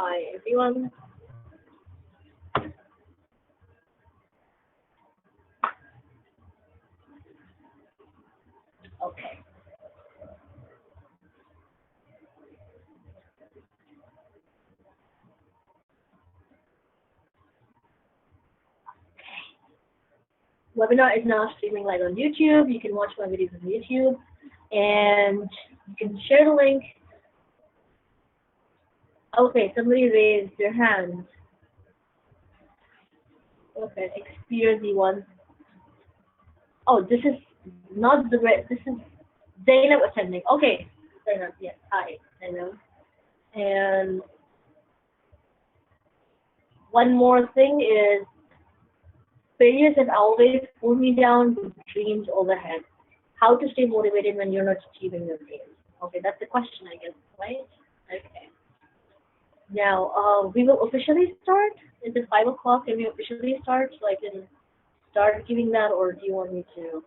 Hi everyone. Okay. Webinar is now streaming live on YouTube. You can watch my videos on YouTube, and you can share the link. Okay, somebody raised their hand. Okay, experience the one. Oh, this is not the red. This is Zainab attending. Okay, Zainab. Yes. Hi, Zainab. And one more thing is failures have always pulled me down with dreams overhead. How to stay motivated when you're not achieving your dreams? Okay, that's the question, I guess, right? Okay. Now, we will officially start. Is it 5 o'clock? Can we officially start so I can start giving that, or do you want me to?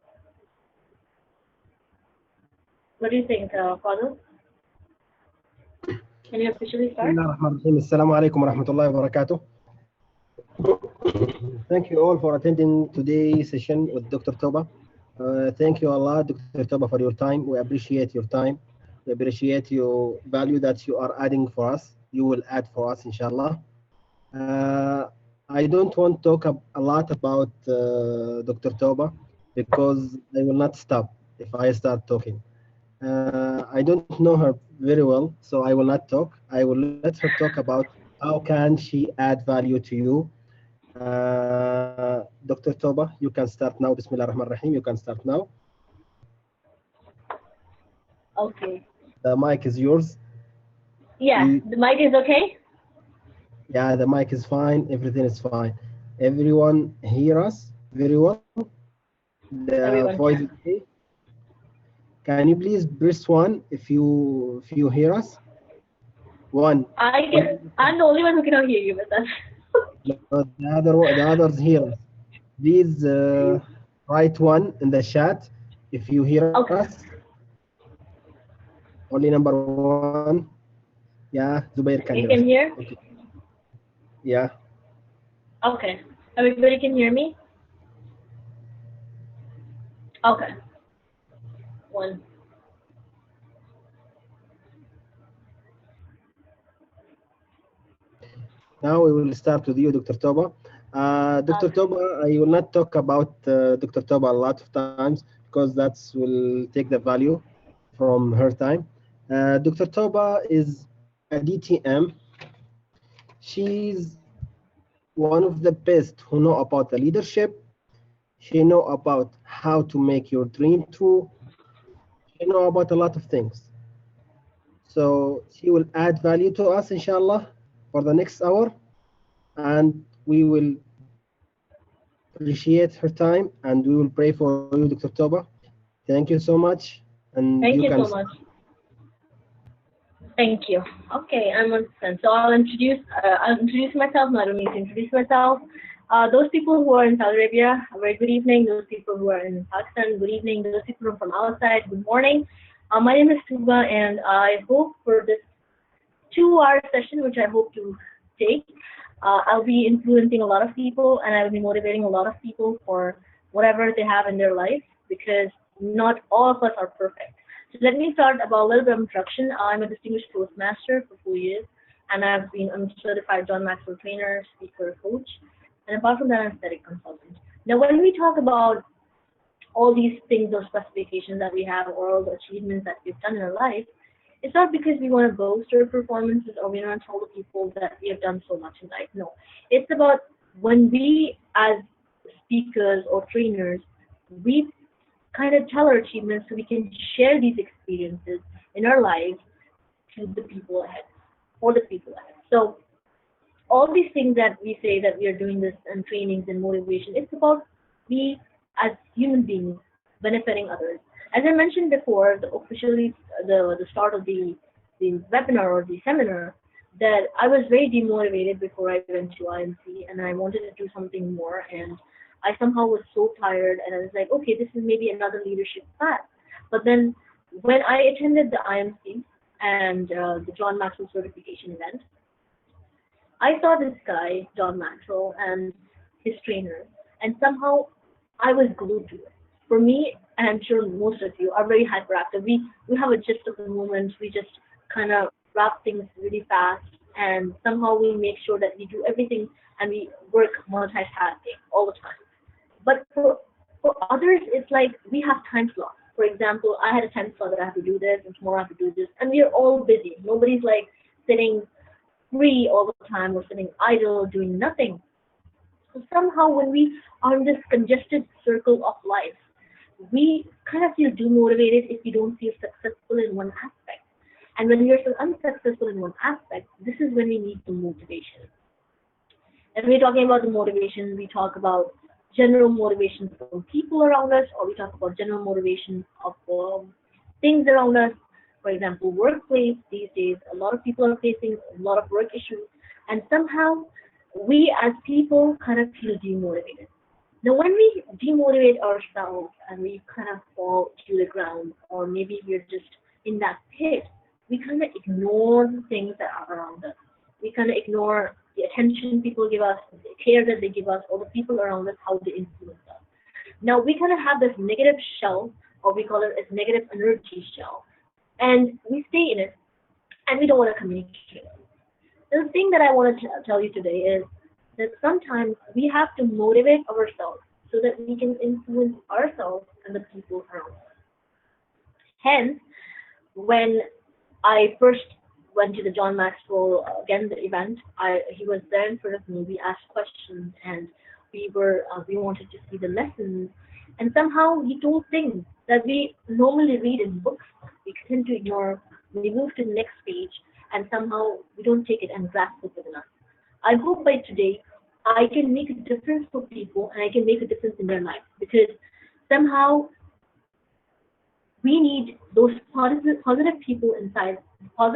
What do you think, Father? Can you officially بسم start? الله الرحمن الرحيم. السلام عليكم ورحمة الله وبركاته. Thank you all for attending today's session with Dr. Tuba. Thank you a lot, Dr. Tuba, for your time. We appreciate your time. We appreciate your value that you are adding for us. You will add for us, inshallah. I don't want to talk a lot about Dr. Toba because I will not stop if I start talking. I don't know her very well, so I will not talk. I will let her talk about how can she add value to you. Dr. Toba, you can start now. Bismillah ar-Rahman ar-Rahim. You can start now. Okay. The mic is yours. Yeah, You, the mic is okay? yeah, the mic is fine. Everything is fine. Everyone hear us very well. The Everyone voice is can. okay. Can you please press one if you hear us? One. I'm the only one who cannot hear you, but that's No, the others hear us. Please write one in the chat if you hear okay. us. Only number one. Yeah, Zubair can hear us. You can Okay. hear? Yeah. Okay. Everybody can hear me? Okay. One. Now we will start with you, Dr. Toba. Dr. Okay. Toba, I will not talk about Dr. Toba a lot of times because that will take the value from her time. Dr. Toba is a DTM. She's one of the best who know about the leadership. She know about how to make your dream true. She know about a lot of things. So she will add value to us, inshallah, for the next hour, and we will appreciate her time and we will pray for you, Dr. Toba. Thank you so much, and you Thank you can. so much. Thank you. Okay, I'm on screen. So I'll introduce myself. No, I don't need to introduce myself. Those people who are in Saudi Arabia, a very good evening. Those people who are in Pakistan, good evening. Those people who are from outside, good morning. My name is Tuba, and I hope for this 2 hour session, which I hope to take, I'll be influencing a lot of people, and I will be motivating a lot of people for whatever they have in their life, because not all of us are perfect. So let me start about a little bit of introduction. I'm a distinguished Toastmaster for 4 years, and I'm a certified John Maxwell trainer, speaker, coach, and apart from that, I'm a aesthetic consultant. Now, when we talk about all these things or specifications that we have, or all the achievements that we've done in our life, it's not because we want to boast our performances or we want to tell the people that we have done so much in life. No, it's about when we, as speakers or trainers, we kind of tell our achievements so we can share these experiences in our lives to the people ahead, for the people ahead. So all these things that we say that we are doing this and trainings and motivation, it's about we as human beings benefiting others. As I mentioned before, the start of the webinar or the seminar, that I was very demotivated before I went to IMC, and I wanted to do something more, and I somehow was so tired, and I was like, okay, this is maybe another leadership class. But then when I attended the IMC and the John Maxwell certification event, I saw this guy, John Maxwell, and his trainer, and somehow I was glued to it. For me, and I'm sure most of you are very hyperactive. We have a gist of the moment. We just kind of wrap things really fast, and somehow we make sure that we do everything and we work multitasking all the time. But for others, it's like we have time slots. For example, I had a time slot that I have to do this, and tomorrow I have to do this, and we are all busy. Nobody's like sitting free all the time or sitting idle doing nothing. So somehow, when we are in this congested circle of life, we kind of feel demotivated if we don't feel successful in one aspect. And when we are so unsuccessful in one aspect, this is when we need the motivation. And when we're talking about the motivation, we talk about general motivation from people around us, or we talk about general motivation of things around us. For example, workplace these days, a lot of people are facing a lot of work issues, and somehow we as people kind of feel demotivated. Now, when we demotivate ourselves and we kind of fall to the ground, or maybe we're just in that pit, we kind of ignore the things that are around us. We kind of ignore the attention people give us, the care that they give us, or the people around us, how they influence us. Now, we kind of have this negative shell, or we call it as negative energy shell, and we stay in it, and we don't want to communicate. The thing that I want to tell you today is that sometimes we have to motivate ourselves so that we can influence ourselves and the people around us. Hence, when I first went to the John Maxwell again the event, he was there in front of me. We asked questions and we wanted to see the lessons, and somehow he told things that we normally read in books. We tend to ignore. We move to the next page, and somehow we don't take it and grasp it within us. I hope by today I can make a difference for people and I can make a difference in their life, because somehow we need those positive people inside our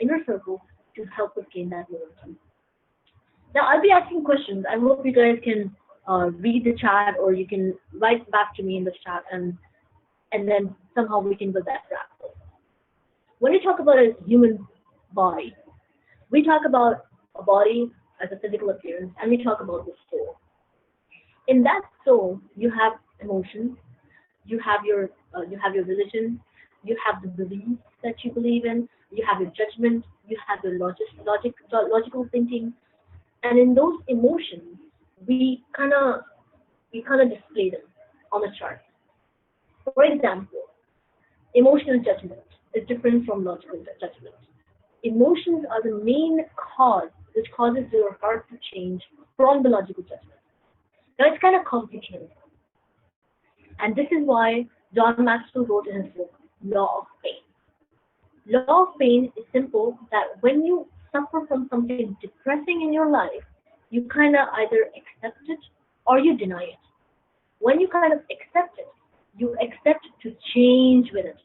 inner circle to help us gain that momentum. Now I'll be asking questions. I hope you guys can read the chat, or you can write back to me in the chat, and then somehow we can build that rapport. When we talk about a human body, we talk about a body as a physical appearance, and we talk about the soul. In that soul, you have emotions, you have your religion, you have the beliefs that you believe in, you have your judgment, you have your logical thinking, and in those emotions, we kind of we kind of display them on the chart. For example, emotional judgment is different from logical judgment. Emotions are the main cause which causes your heart to change from the logical judgment. Now it's kind of complicated, and this is why John Maxwell wrote in his book Law of Pain. Law of pain is simple, that when you suffer from something depressing in your life, you kind of either accept it or you deny it. When you kind of accept it, you accept to change with it.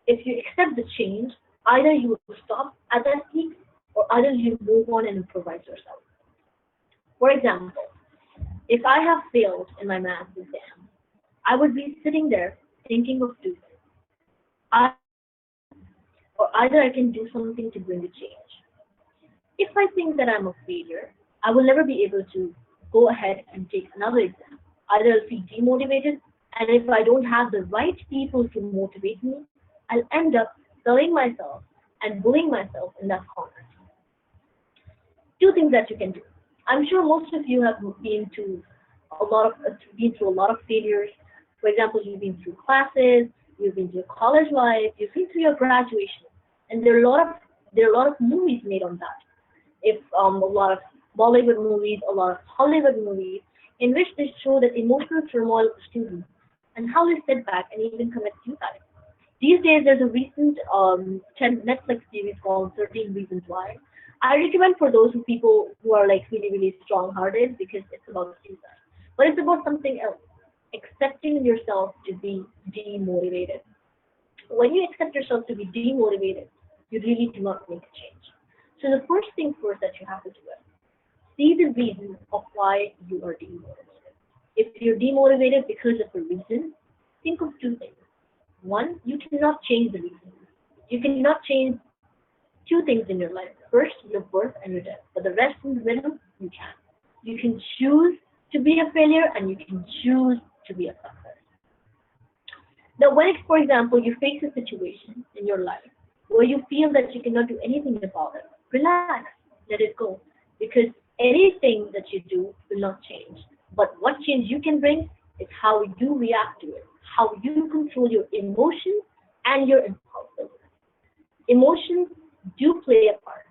If you accept the change, either you will stop at that peak or either you move on and improvise yourself. For example, if I have failed in my math exam, I would be sitting there thinking of two things. I, or either I can do something to bring a change. If I think that I'm a failure, I will never be able to go ahead and take another exam. Either I'll feel demotivated, and if I don't have the right people to motivate me, I'll end up telling myself and bullying myself in that corner. Two things that you can do. I'm sure most of you have been through a lot of failures. For example, you've been through classes, you've been through your college life, you've been through your graduation, and there are a lot of movies made on that. If A lot of Bollywood movies, a lot of Hollywood movies, in which they show that emotional turmoil of students and how they sit back and even commit suicide. These days, there's a recent Netflix series called 13 Reasons Why. I recommend for those people who are like really, really strong-hearted, because it's about suicide. But it's about something else, accepting yourself to be demotivated. When you accept yourself to be demotivated, you really do not make a change. So the first thing first that you have to do is see the reason of why you are demotivated. If you're demotivated because of a reason, think of two things. One, you cannot change the reason. You cannot two things in your life. First, your birth and your death. But the rest in the middle, you can. You can choose to be a failure and you can choose to be a success. Now, when, for example, you face a situation in your life where you feel that you cannot do anything about it, relax, let it go. Because anything that you do will not change. But what change you can bring is how you react to it, how you control your emotions and your impulses. Emotions do play a part.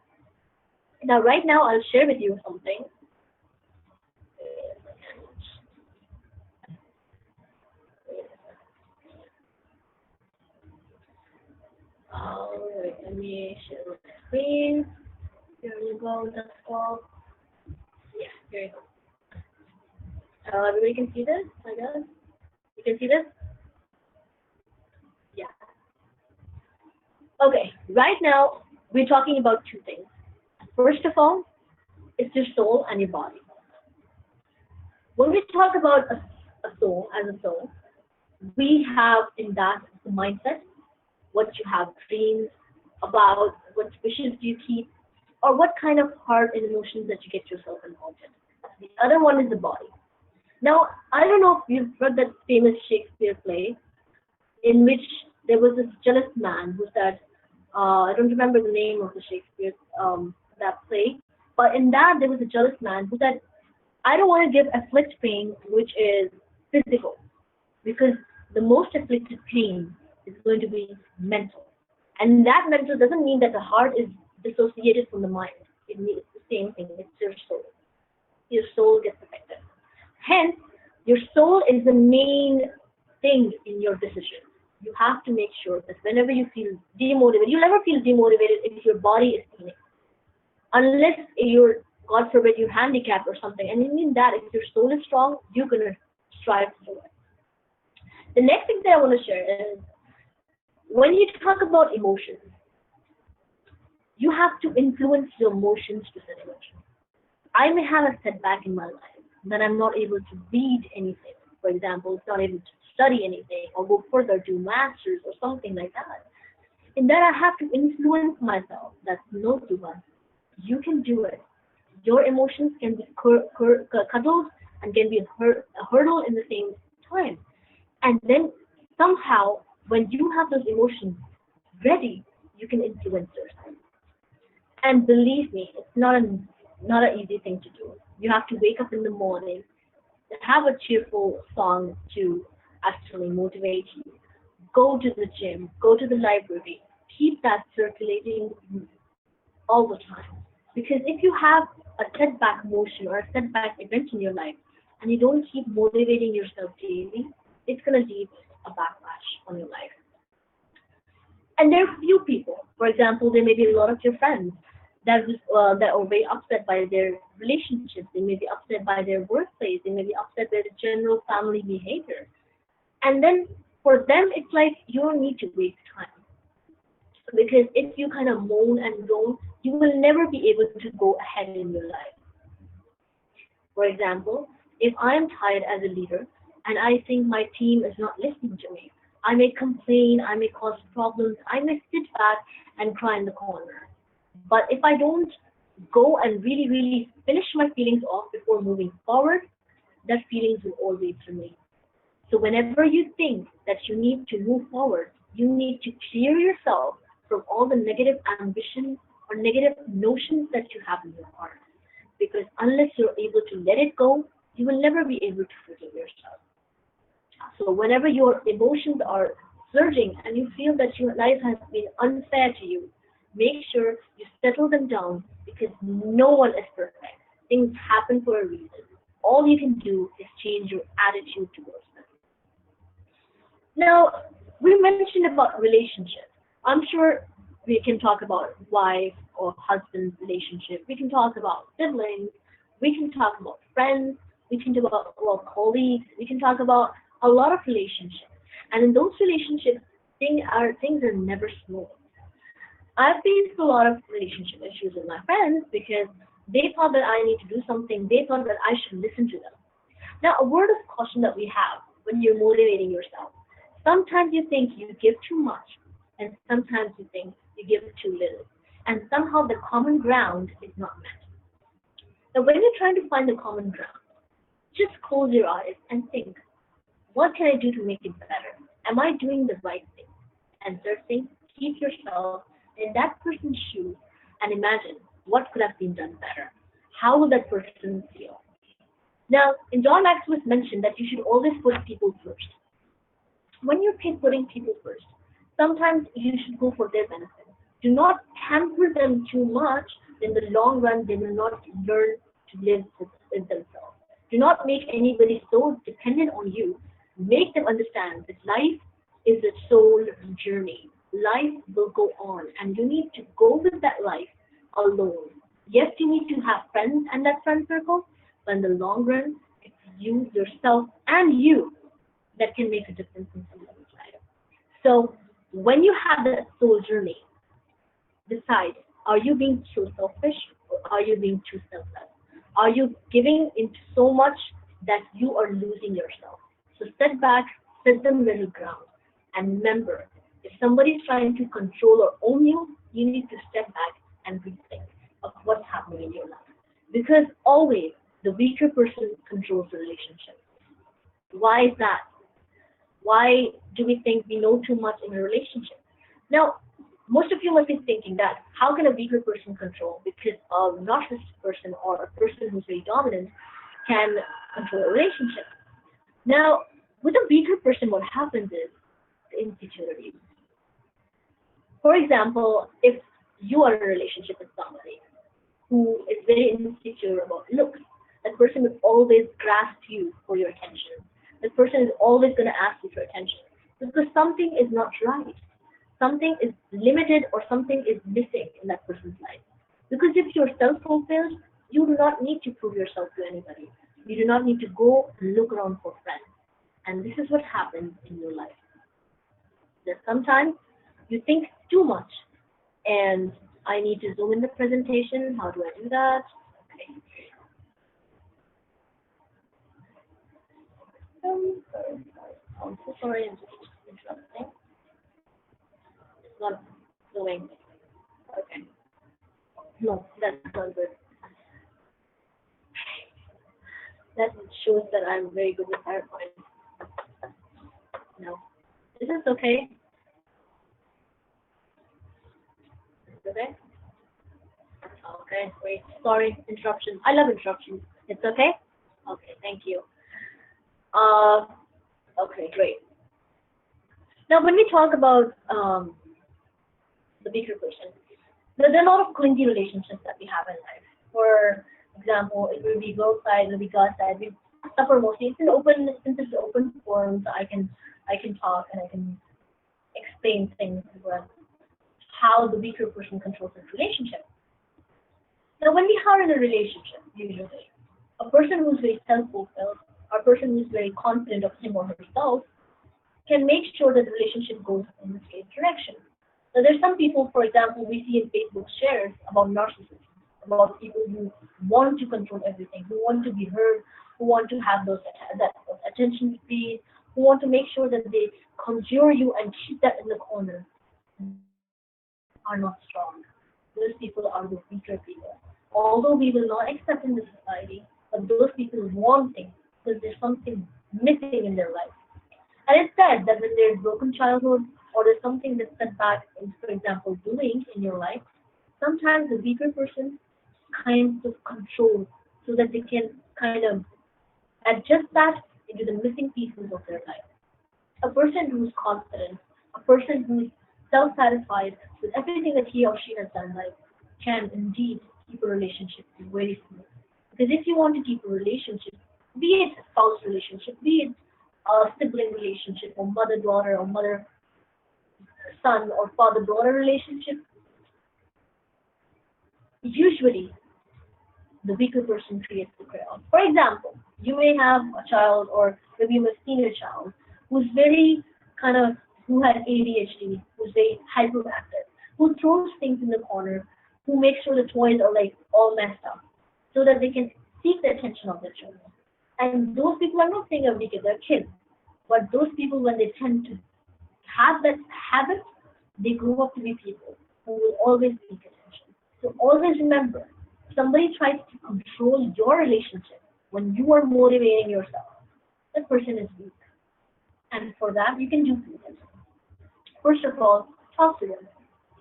Now, right now, I'll share with you something. Alright, let me share my screen. Here you go, desktop. Yeah, here you go. Everybody can see this, I guess? You can see this? Yeah. Okay, right now, we're talking about two things. First of all, it's your soul and your body. When we talk about a soul as a soul, we have in that the mindset, what you have dreams about, what wishes do you keep, or what kind of heart and emotions that you get yourself involved in. The other one is the body. Now, I don't know if you've read that famous Shakespeare play in which there was this jealous man who said, I don't remember the name of the Shakespeare that play, but in that there was a jealous man who said, I don't want to give afflict pain which is physical, because the most afflicted pain is going to be mental. And that mental doesn't mean that the heart is dissociated from the mind. It means the same thing. It's your soul. Your soul gets affected. Hence, your soul is the main thing in your decision. You have to make sure that whenever you feel demotivated, you'll never feel demotivated if your body is feeling. Unless you're, God forbid, you're handicapped or something. And you mean that if your soul is strong, you're going to strive for it. The next thing that I want to share is when you talk about emotions, you have to influence your emotions to set emotions. I may have a setback in my life that I'm not able to read anything. For example, not able to study anything or go further, do masters or something like that. And then I have to influence myself. That's no, Tuba. You can do it. Your emotions can be cuddled and can be a hurdle in the same time. And then somehow, when you have those emotions ready, you can influence yourself. And believe me, it's not an easy thing to do. You have to wake up in the morning, have a cheerful song to actually motivate you. Go to the gym, go to the library, keep that circulating all the time. Because if you have a setback motion or a setback event in your life and you don't keep motivating yourself daily, it's going to leave a backlash on your life. And there are few people. For example, there may be a lot of your friends that are very upset by their relationships. They may be upset by their workplace. They may be upset by the general family behavior. And then for them, it's like you don't need to waste time. Because if you kind of moan and groan, you will never be able to go ahead in your life. For example, if I am tired as a leader and I think my team is not listening to me, I may complain, I may cause problems, I may sit back and cry in the corner. But if I don't go and really, really finish my feelings off before moving forward, that feelings will always remain. So whenever you think that you need to move forward, you need to clear yourself from all the negative ambitions or negative notions that you have in your heart. Because unless you're able to let it go, you will never be able to forgive yourself. So whenever your emotions are surging and you feel that your life has been unfair to you, make sure you settle them down because no one is perfect. Things happen for a reason. All you can do is change your attitude towards them. Now, we mentioned about relationships. I'm sure we can talk about wife or husband relationship. We can talk about siblings. We can talk about friends. We can talk about colleagues. We can talk about a lot of relationships. And in those relationships, things are never smooth. I've faced a lot of relationship issues with my friends because they thought that I need to do something. They thought that I should listen to them. Now, a word of caution that we have when you're motivating yourself. Sometimes you think you give too much, and sometimes you think you give too little. and somehow the common ground is not met. Now, when you're trying to find the common ground, just close your eyes and think, what can I do to make it better? Am I doing the right thing? And third thing, keep yourself in that person's shoes and imagine what could have been done better. How will that person feel? Now, in John Maxwell mentioned that you should always put people first. When you're putting people first, sometimes you should go for their benefit. Do not hamper them too much. In the long run, they will not learn to live with themselves. Do not make anybody so dependent on you. Make them understand that life is a soul journey. Life will go on, and you need to go with that life alone. Yes, you need to have friends and that friend circle, but in the long run, it's you, yourself, and you that can make a difference in somebody's life. So when you have that soul journey, decide, are you being too selfish or are you being too selfless? Are you giving into so much that you are losing yourself? So step back, set the middle ground, and remember, if somebody is trying to control or own you, you need to step back and rethink of what's happening in your life. Because always the weaker person controls the relationship. Why is that? Why do we think we know too much in a relationship? Now, most of you must be thinking that how can a weaker person control? Because a narcissistic person or a person who's very dominant can control a relationship. Now, with a weaker person, what happens is the insecurity. For example, if you are in a relationship with somebody who is very insecure about looks, that person will always grasp you for your attention. That person is always going to ask you for attention because something is not right. Something is limited or something is missing in that person's life. Because if you're self-fulfilled, you do not need to prove yourself to anybody. You do not need to go and look around for friends. And this is what happens in your life. That sometimes you think too much. And I need to zoom in the presentation. How do I do that? Okay. Sorry. I'm so sorry. I'm just interrupting. It's not zooming. Okay. No, that's not good. That shows that I'm very good with PowerPoint. No. Is this okay? Is this okay? Okay, great. Sorry, interruption. I love interruptions. It's okay? Okay, thank you. Uh, okay, great. Now, when we talk about the weaker person, there are a lot of clingy relationships that we have in life. For example, it will be girl side, it will be guy side. We suffer mostly. It's an open, since it's an open forum, so I can talk and I can explain things about how the weaker person controls this relationship. Now, when we are in a relationship, usually, a person who's very self-fulfilled, or a person who's very confident of him or herself, can make sure that the relationship goes in the same direction. So there's some people, for example, we see in Facebook shares about narcissists, about people who want to control everything, who want to be heard, who want to have that attention speed, who want to make sure that they conjure you and keep that in the corner. Are not strong. Those people are the weaker people. Although we will not accept in the society, but those people want things because there's something missing in their life. And it's said that when there's broken childhood or there's something that's set back in, for example, doing in your life, sometimes the weaker person kind of control so that they can kind of adjust that into the missing pieces of their life. A person who's confident, a person who's self-satisfied with everything that he or she has done in life can indeed keep a relationship very smooth. Because if you want to keep a relationship, be it a spouse relationship, be it a sibling relationship, or mother-daughter, or mother-son, or father-daughter relationship, usually the weaker person creates the chaos. For example, you may have a child, or maybe you have seen a child who's very kind of, who has ADHD, who's very hyperactive, who throws things in the corner, who makes sure the toys are like all messed up, so that they can seek the attention of their children. And those people, I'm not saying are wicked, they're kids, but those people, when they tend to have that habit, they grow up to be people who will always seek attention. Always remember, if somebody tries to control your relationship when you are motivating yourself, that person is weak. And for that, you can do two things. First of all, talk to them.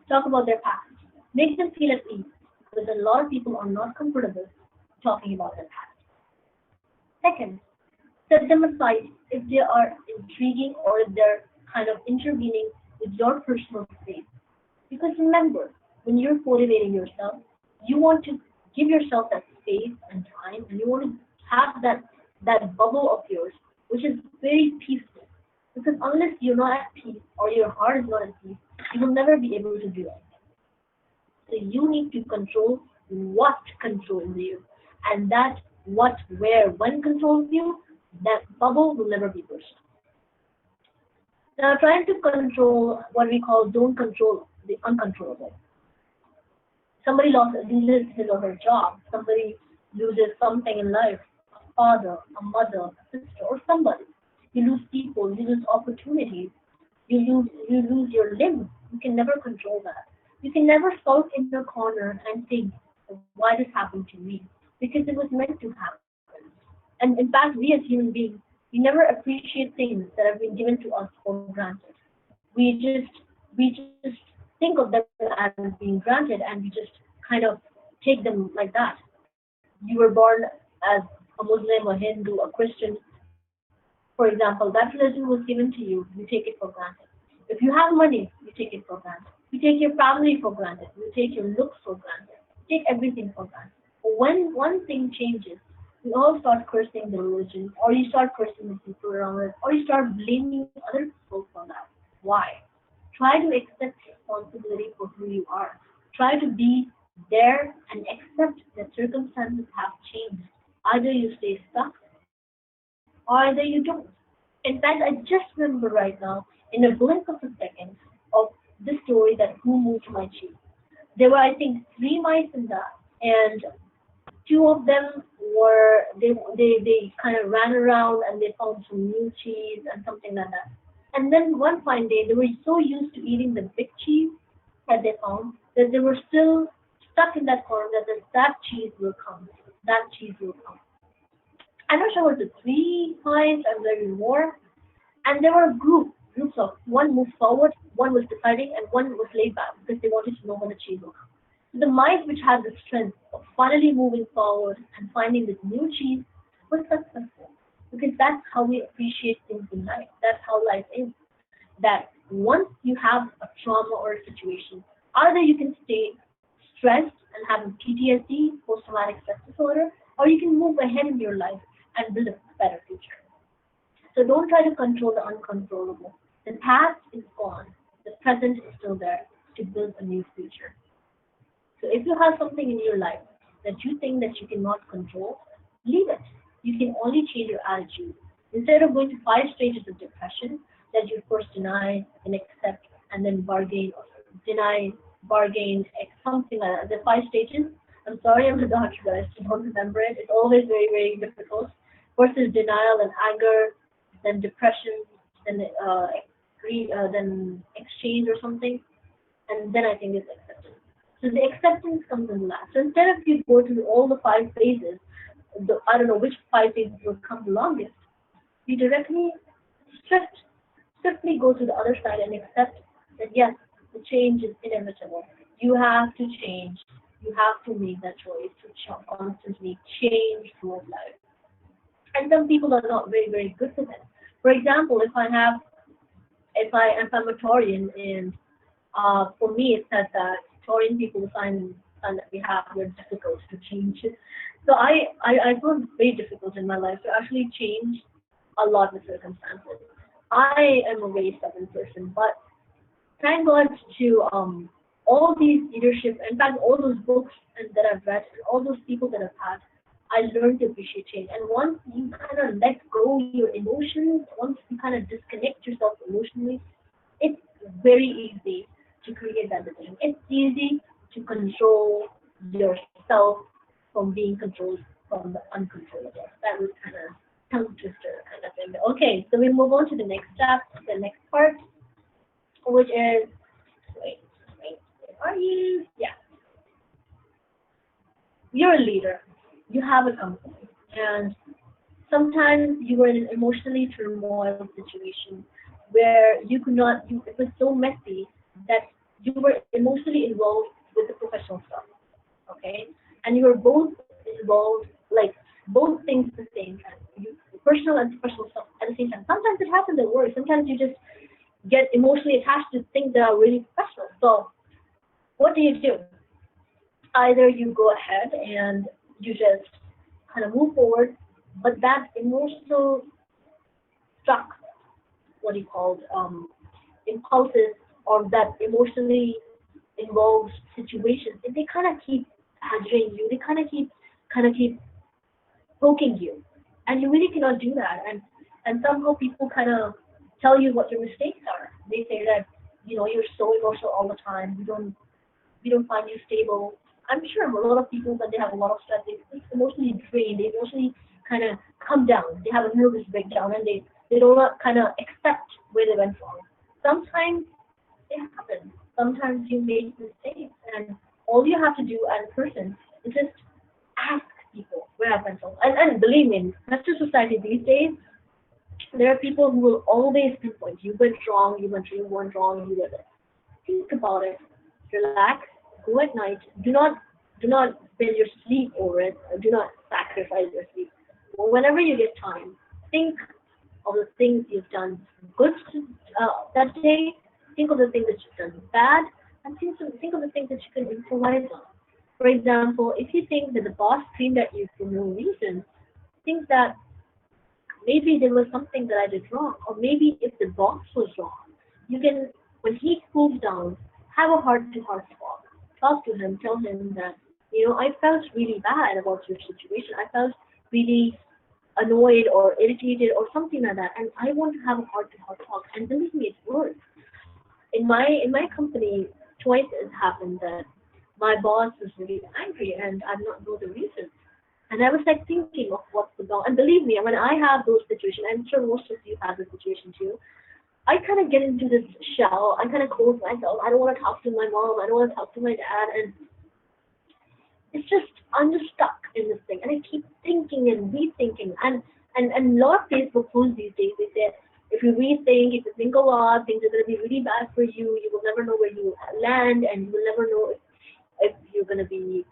Talk about their past. Make them feel at ease because a lot of people are not comfortable talking about their past. Second, set them aside if they are intriguing or if they're kind of intervening with your personal space. Because remember, when you're motivating yourself, you want to give yourself that space and time, and you want to have that bubble of yours, which is very peaceful. Because unless you're not at peace or your heart is not at peace, you will never be able to do it. So you need to control what controls you, and that what, where, when controls you, that bubble will never be burst. Now, trying to control what we call don't control the uncontrollable. Loses his or her job. Somebody loses something in life, a father, a mother, a sister, or somebody. You lose people, you lose opportunities, you lose your limbs. You can never control that. You can never sulk in your corner and think, why this happened to me? Because it was meant to happen. And in fact, we as human beings, we never appreciate things that have been given to us for granted. We just think of them as being granted, and we just kind of take them like that. You were born as a Muslim, a Hindu, a Christian, for example. That religion was given to you. You take it for granted. If you have money, you take it for granted. You take your family for granted. You take your looks for granted. You take everything for granted. But when one thing changes, we all start cursing the religion, or you start cursing the people around us, or you start blaming other people for that. Why? Try to accept responsibility for who you are. Try to be there and accept that circumstances have changed. Either you stay stuck or either you don't. In fact, I just remember right now, in a blink of a second, of this story that who moved my cheese. There were, I think, three mice in that, and two of them they kind of ran around and they found some new cheese and something like that. And then one fine day they were so used to eating the big cheese that they found that they were still stuck in that corner that cheese will come. That cheese will come. I'm not sure what the three times and maybe more. And there were groups of one moved forward, one was deciding, and one was laid back because they wanted to know when the cheese will come. The mice which had the strength of finally moving forward and finding this new cheese was successful. Because that's how we appreciate things in life. That's how life is. That once you have a trauma or a situation, either you can stay stressed and have PTSD, post-traumatic stress disorder, or you can move ahead in your life and build a better future. So don't try to control the uncontrollable. The past is gone. The present is still there to build a new future. So if you have something in your life that you think that you cannot control, leave it. You can only change your attitude. Instead of going to five stages of depression that you first deny, then accept, and then bargain, deny, bargain, something like that. The five stages. I'm sorry, I'm a doctor, guys. I don't remember it. It's always very, very difficult. First is denial and anger, then depression, then then exchange or something, and then I think it's acceptance. So the acceptance comes in last. So instead of you go through all the five phases, I don't know which five phases will come the longest. You directly, swift, swiftly go to the other side and accept that yes, the change is inevitable. You have to change. You have to make that choice to constantly change throughout life. And some people are not very, very good with it. For example, if I'm a Taurian and for me it said that Taurian people sign that we have were difficult to change. So I found it very difficult in my life to actually change a lot of circumstances. I am a very stubborn person, but thank God to all these leadership, in fact, all those books that I've read, and all those people that I've had, I learned to appreciate change. And once you kind of let go your emotions, once you kind of disconnect yourself emotionally, it's very easy to create that decision. It's easy to control yourself from being controlled from the uncontrollable. That was kind of tongue twister kind of thing. Okay, so we move on to the next step, the next part, which is wait, where are you? Yeah. You're a leader. You have a company, and sometimes you were in an emotionally turmoil situation where you could not. It was so messy that you were emotionally involved with the professional stuff. Okay, and you were both involved, like both things at the same time. You personal and professional stuff at the same time. Sometimes it happens at work. Sometimes you just get emotionally attached to things that are really professional. So what do? Either you go ahead and you just kind of move forward, but that emotional struck, what do you call it, impulses or that emotionally involved situations, they kind of keep badgering you. They kind of keep poking you, and you really cannot do that. And somehow people kind of tell you what your mistakes are. They say that you're so emotional all the time. We don't find you stable. I'm sure a lot of people when they have a lot of stress, they emotionally drain. They emotionally kind of come down. They have a nervous breakdown, and they don't kind of accept where they went wrong. Sometimes it happens. Sometimes you make mistakes, and all you have to do as a person is just ask people where I've went wrong. And believe me, in Western society these days, there are people who will always pinpoint you went wrong, you went wrong, you did it. Think about it. Relax. Go at night. Do not spend your sleep over it. Do not sacrifice your sleep. Whenever you get time, think of the things you've done good that day. Think of the things that you've done bad, and think of the things that you can improvise on. For example, if you think that the boss screamed at you for no reason, think that maybe there was something that I did wrong, or maybe if the boss was wrong, you can, when he cools down, have a heart-to-heart talk. Talk to him, tell him that, I felt really bad about your situation. I felt really annoyed or irritated or something like that, and I want to have a heart-to-heart talk. And believe me, it works. In my company, twice it happened that my boss was really angry, and I did not know the reason. And I was like thinking of what's the wrong. And believe me, when I have those situations, I'm sure most of you have this situation too. I kind of get into this shell. I kind of close myself. I don't want to talk to my mom. I don't want to talk to my dad. And it's just, I'm just stuck in this thing. And I keep thinking and rethinking. And a lot of Facebook posts these days, they say, if you rethink, if you think a lot, things are going to be really bad for you. You will never know where you land, and you will never know if you're going to be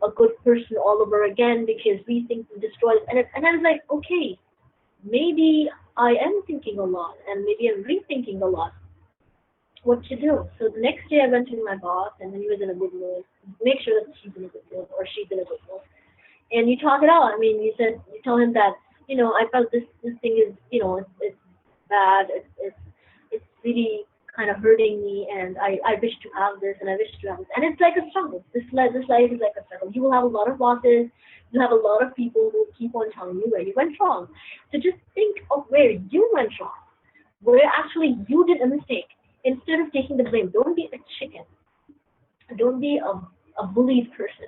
a good person all over again because rethinking destroys. And I was like, okay, maybe I am thinking a lot, and maybe I'm rethinking a lot what to do. So the next day I went to my boss, and he was in a good mood. Make sure that she's in a good mood or she's in a good mood. And you talk it out. I mean, you tell him that I felt this thing is it's bad. It's really kind of hurting me, and I wish to have this, and I wish to have this. And it's like a struggle. This life is like a struggle. You will have a lot of bosses. You have a lot of people who keep on telling you where you went wrong. So just think of where you went wrong, where actually you did a mistake. Instead of taking the blame, don't be a chicken. Don't be a bullied person.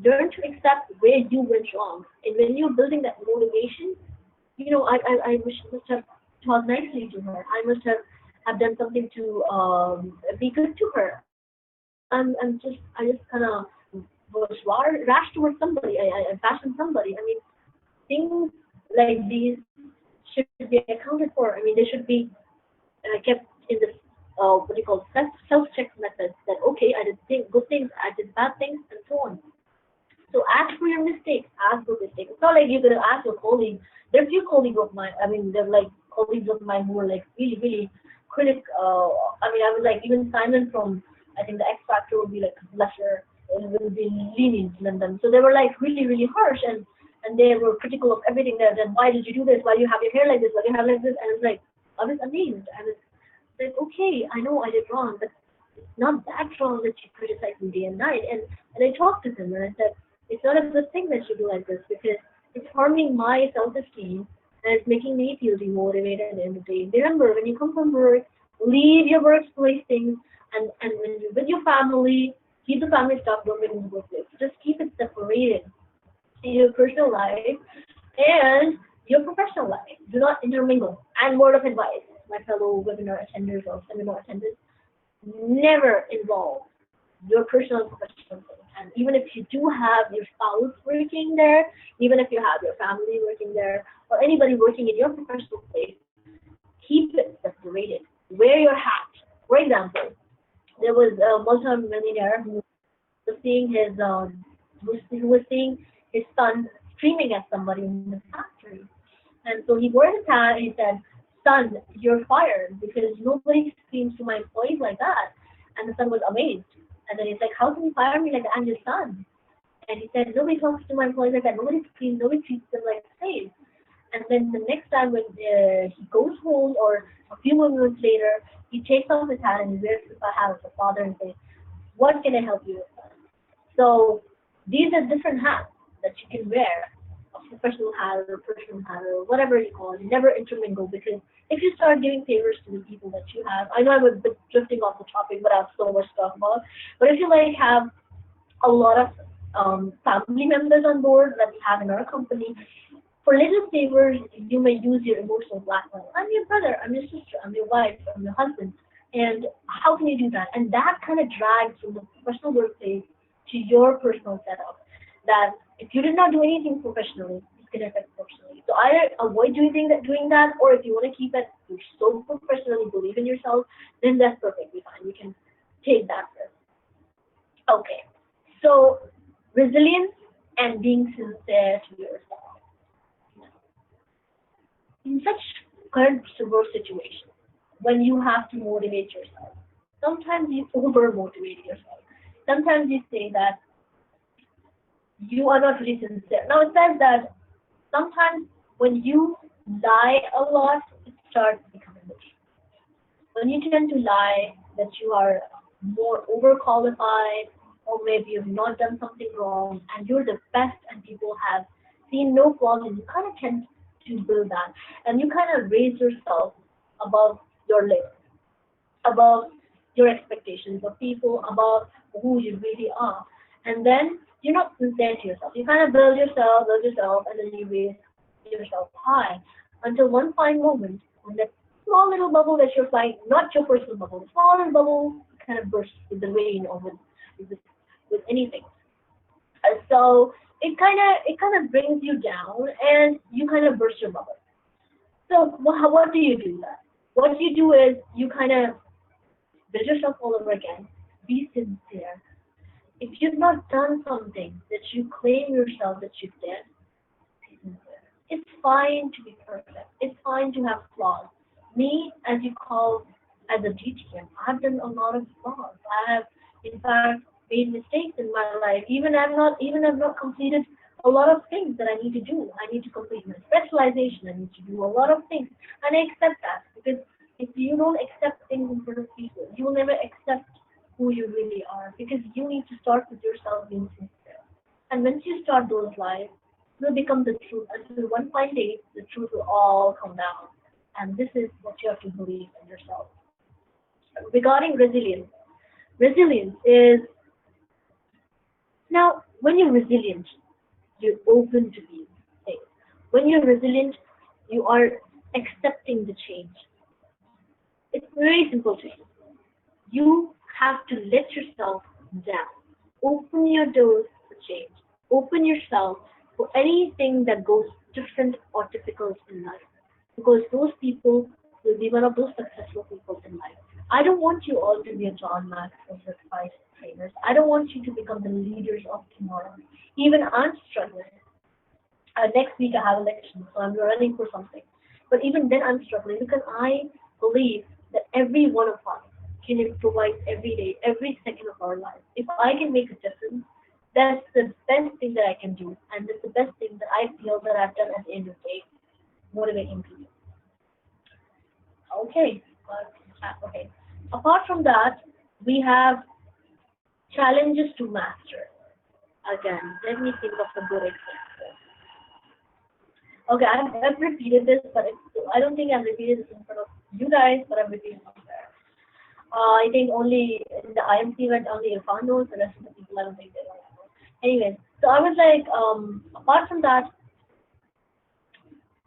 Learn to accept where you went wrong. And when you're building that motivation, I wish I must have talked nicely to her. I must have done something to be good to her. I just kind of was rash towards somebody. I fashioned somebody. I mean, things like these should be accounted for. I mean, they should be kept in this what do you call self-check method. That okay, I did good things, I did bad things, and so on. So ask for your mistakes. Ask for mistakes. It's not like you're gonna ask your colleague. There's few colleagues of mine. I mean, they're like colleagues of mine who are like really, really critic. I mean, I was like even Simon from I think the X Factor would be like lesser, will be lenient than them. So they were like really, really harsh, and they were critical of everything. There, then why did you do this? Why do you have your hair like this? Why do you have like this? And it's like I was amazed. I was like, okay, I know I did wrong, but not that wrong that you criticize me day and night. And I talked to him and I said, it's not a good thing that you do like this because it's harming my self-esteem and it's making me feel demotivated at the end of the day. Remember, when you come from work, leave your workplace things and when you're with your family, keep the family stuff, don't bring it in the workplace. Just keep it separated in your personal life and your professional life. Do not intermingle. And word of advice, my fellow webinar attenders or seminar attenders, never involve your personal and professional things. And even if you do have your spouse working there, even if you have your family working there, or anybody working in your professional place, keep it separated. Wear your hat. For example, there was a multi-millionaire who was seeing who was seeing his son screaming at somebody in the factory. And so he wore his hat and he said, "Son, you're fired because nobody screams to my employees like that." And the son was amazed. And then he's like, "How can you fire me like that? I'm your son." And he said, "Nobody talks to my employees like that. Nobody screams. Nobody treats them like slaves." And then the next time when he goes home or a few moments later, he takes off his hat and he wears the hat of the father and says, "What can I help you with?" So these are different hats that you can wear, a professional hat or a personal hat or whatever you call it. Never intermingle because if you start giving favors to the people that you have, I know I'm a bit drifting off the topic, but I have so much to talk about. But if you like have a lot of family members on board that we have in our company, for little favors, you may use your emotional blackmail. I'm your brother, I'm your sister, I'm your wife, I'm your husband. And how can you do that? And that kind of drags from the professional workplace to your personal setup. That if you did not do anything professionally, it can affect personally. So either avoid doing that, or if you want to keep it, you're so professionally believe in yourself, then that's perfectly fine. You can take that risk. Okay. So resilience and being sincere to yourself. In such current work situation, when you have to motivate yourself, sometimes you over motivate yourself. Sometimes you say that you are not really sincere. Now it says that sometimes when you lie a lot, it starts becoming the truth. When you tend to lie that you are more overqualified, or maybe you've not done something wrong and you're the best and people have seen no flaws in you, kind of tend to build that and you kind of raise yourself above your limits, above your expectations of people, above who you really are. And then you're not sincere to yourself. You kind of build yourself, and then you raise yourself high until one fine moment when that small little bubble that you're flying, not your personal bubble, the small little bubble kind of bursts with the rain or with anything. So it kind of brings you down, and you kind of burst your bubble. So what do you do then? What you do is you kind of build yourself all over again. Be sincere. If you've not done something that you claim yourself that you did, be sincere. It's fine to be perfect. It's fine to have flaws. Me, as you call, as a GTM, I've done a lot of flaws. I have, in fact, made mistakes in my life. I've not completed a lot of things that I need to do. I need to complete my specialization. I need to do a lot of things, and I accept that because if you don't accept things in front of people, you will never accept who you really are because you need to start with yourself being sincere. And once you start those lives, will become the truth until one fine day the truth will all come down. And this is what you have to believe in yourself. Regarding resilience, resilience is now when you're resilient, you're open to these things. When you're resilient, you are accepting the change. It's very simple to you. You have to let yourself down. Open your doors for change. Open yourself for anything that goes different or difficult in life. Because those people will be one of those successful people in life. I don't want you all to be a John Maxwell certified trainers. I don't want you to become the leaders of tomorrow. Even I'm struggling. Next week I have election, so I'm running for something. But even then I'm struggling because I believe that every one of us can improvise every day, every second of our life. If I can make a difference, that's the best thing that I can do, and that's the best thing that I feel that I've done at the end of the day, motivating people. Okay, okay. Apart from that, we have challenges to master. Again, let me think of a good example. Okay, I've repeated this, but I don't think I've repeated this in front of you guys, but I've repeated it somewhere. I think only in the IMC event, only Irfan knows, the rest of the people I don't think they know. Anyways, so I was like, apart from that,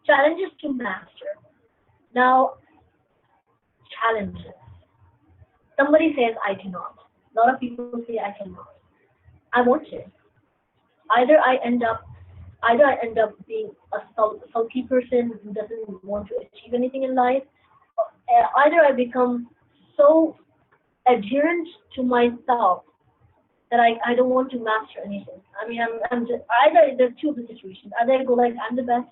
challenges to master. Now, challenges. Somebody says I cannot. A lot of people say I cannot. I want to. Either I end up either I end up being a sulky person who doesn't want to achieve anything in life, either I become so adherent to myself that I don't want to master anything. I mean, I'm just either there's two of the situations. Either I go like I'm the best,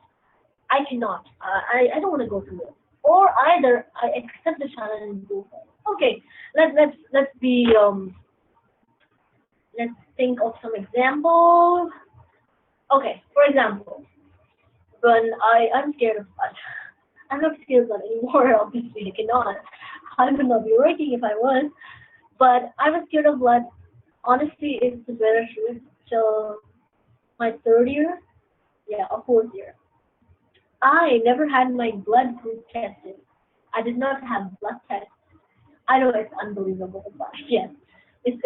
I cannot. I don't want to go through it. Or either I accept the challenge and go for it. Okay, let's be let's think of some examples. Okay, for example, when I'm scared of blood. I'm not scared of blood anymore. Obviously, I cannot. I would not be working if I was. But I was scared of blood. Honestly, it's the better truth. Till my third year, yeah, or fourth year, I never had my blood group tested. I did not have blood tests. I know it's unbelievable, but yes, it's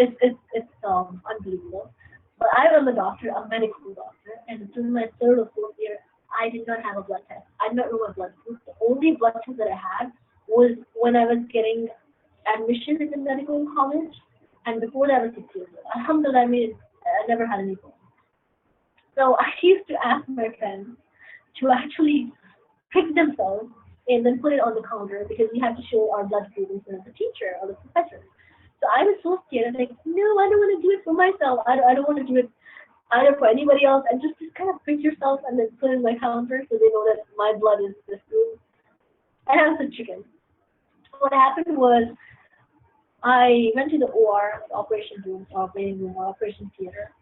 unbelievable. But I am a doctor, a medical doctor, and through my third or fourth year, I did not have a blood test. I did not know my blood group. The only blood test that I had was when I was getting admission in the medical college, and before that I was 6 years old. Alhamdulillah, I mean, I never had any problem. So I used to ask my friends to actually pick themselves and then put it on the counter because we had to show our blood group in front of the teacher or the professor. So I was so scared. I'm like, no, I don't want to do it for myself. I don't want to do it either for anybody else. And just kind of pick yourself and then put it in my counter so they know that my blood is this group. And I was a chicken. What happened was I went to the OR, the operation room, operating room, or operation theater.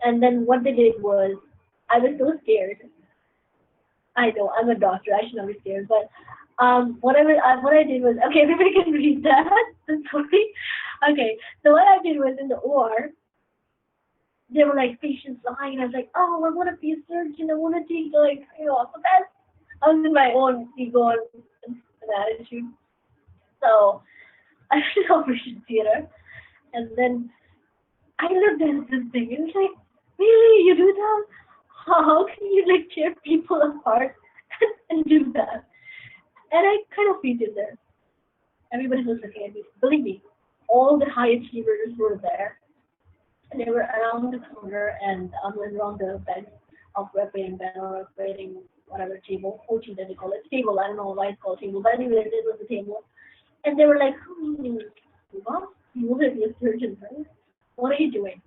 And then what they did was I was so scared. I know I'm a doctor. I should not be scared. But what I did was okay. Everybody can read that. I'm sorry. Okay. So what I did was in the OR, there were like patients lying, and I was like, oh, I want to be a surgeon. I want to take like the best. I was in my own ego and attitude. So I went to the operation theater, and then I looked at this thing, and it's like, really, you do that? How can you like tear people apart and do that? And I kind of fainted there. Everybody was looking at me. Believe me, all the high achievers were there. And they were around the counter and around the bed, operating bed or operating whatever table, OT that they call it, table. I don't know why it's called table, but anyway, it was a table. And they were like, Tuba, you will be a surgeon, right? What are you doing?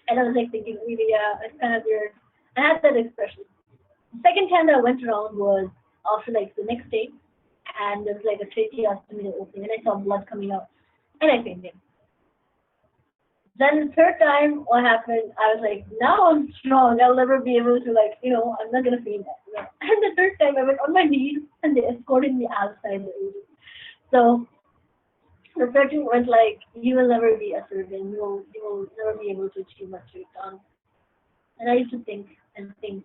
And I was like thinking, really, yeah, it's kind of weird. I had that expression. The second time that I went around was after like the next day, and there was like a tracheostomy opening, and I saw blood coming out, and I fainted. Then the third time, what happened? I was like, now I'm strong. I'll never be able to like, I'm not gonna faint. And the third time, I went on my knees, and they escorted me outside the room. So the surgeon went like, you will never be a surgeon. You will never be able to achieve what you've done. And I used to think and think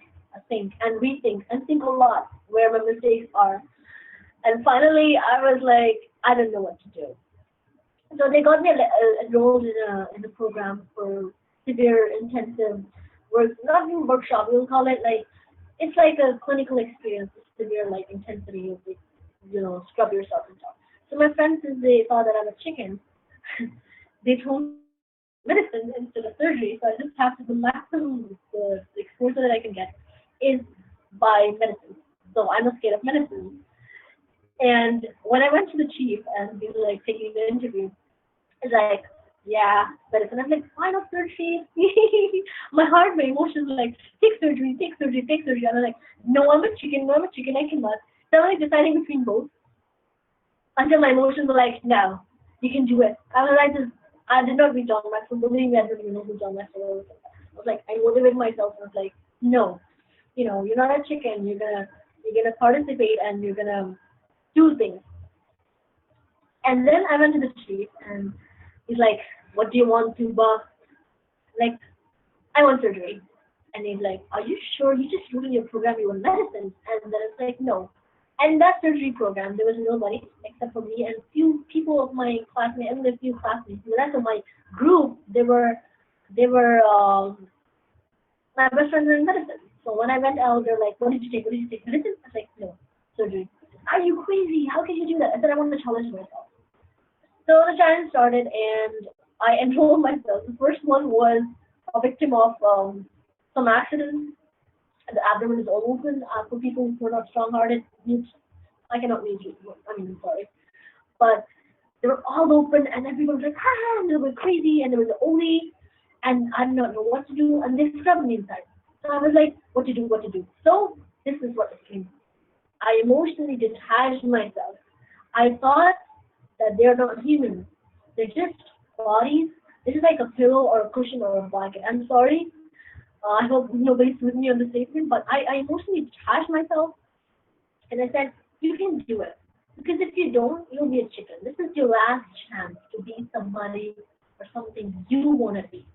and rethink and think a lot where my mistakes are. And finally, I was like, I don't know what to do. So they got me enrolled in a program for severe intensive work, not even workshop. We'll call it like it's like a clinical experience, severe like intensity of like, scrub yourself and stuff. So my friends, since they saw that I'm a chicken, they told me medicine instead of surgery. So I just have to the maximum the exposure that I can get is by medicine. So I'm not scared of medicine. And when I went to the chief and he was like taking the interview, he's like, yeah, medicine. I'm like, why not surgery? My heart, my emotions were like, take surgery, take surgery, take surgery. And I'm like, no, I'm a chicken, no, I'm a chicken, I cannot. So I'm like deciding between both until my emotions were like, no, you can do it. I did not read John Maxwell. Believe me, I don't even know who John Maxwell was. I was like, I motivated myself and I was like, no, you're not a chicken. You're gonna participate and you're gonna do things. And then I went to the chief and he's like, what do you want, Tuba? Like, I want surgery. And he's like, are you sure? You just wrote in your program you want medicine. And then it's like, no. And in that surgery program, there was nobody except for me and few people of my classmates, and a few classmates. The rest of my group, they were my best friends were in medicine. So when I went out, they're like, what did you take? What did you take? Medicine? I was like, no, surgery. Are you crazy? How can you do that? I said, I want to challenge myself. So the challenge started, and I enrolled myself. The first one was a victim of some accident. The abdomen is all open for people who are not strong-hearted. I cannot read you. I mean, I'm sorry. But they were all open, and everyone was like, ha, and they were crazy, and there was only, and I did not know what to do, and they scrubbed me inside. So I was like, what to do, what to do. So this is what it came. I emotionally detached myself. I thought that they're not human. They're just bodies. This is like a pillow or a cushion or a blanket. I'm sorry. I hope nobody's with me on the statement, but I emotionally detached myself and I said, you can do it. Because if you don't, you'll be a chicken. This is your last chance to be somebody or something you want to be.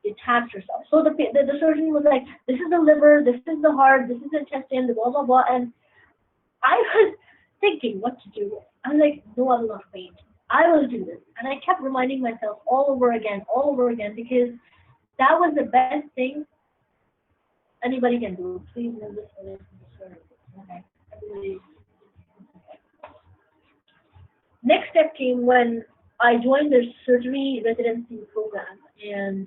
Detach yourself. So the surgeon was like, this is the liver, this is the heart, this is the intestine, the blah, blah, blah. And I was thinking what to do. I was like, no, I will not wait. I will do this. And I kept reminding myself all over again, because that was the best thing anybody can do. Please know this one is okay. Everybody. Next step came when I joined their surgery residency program, and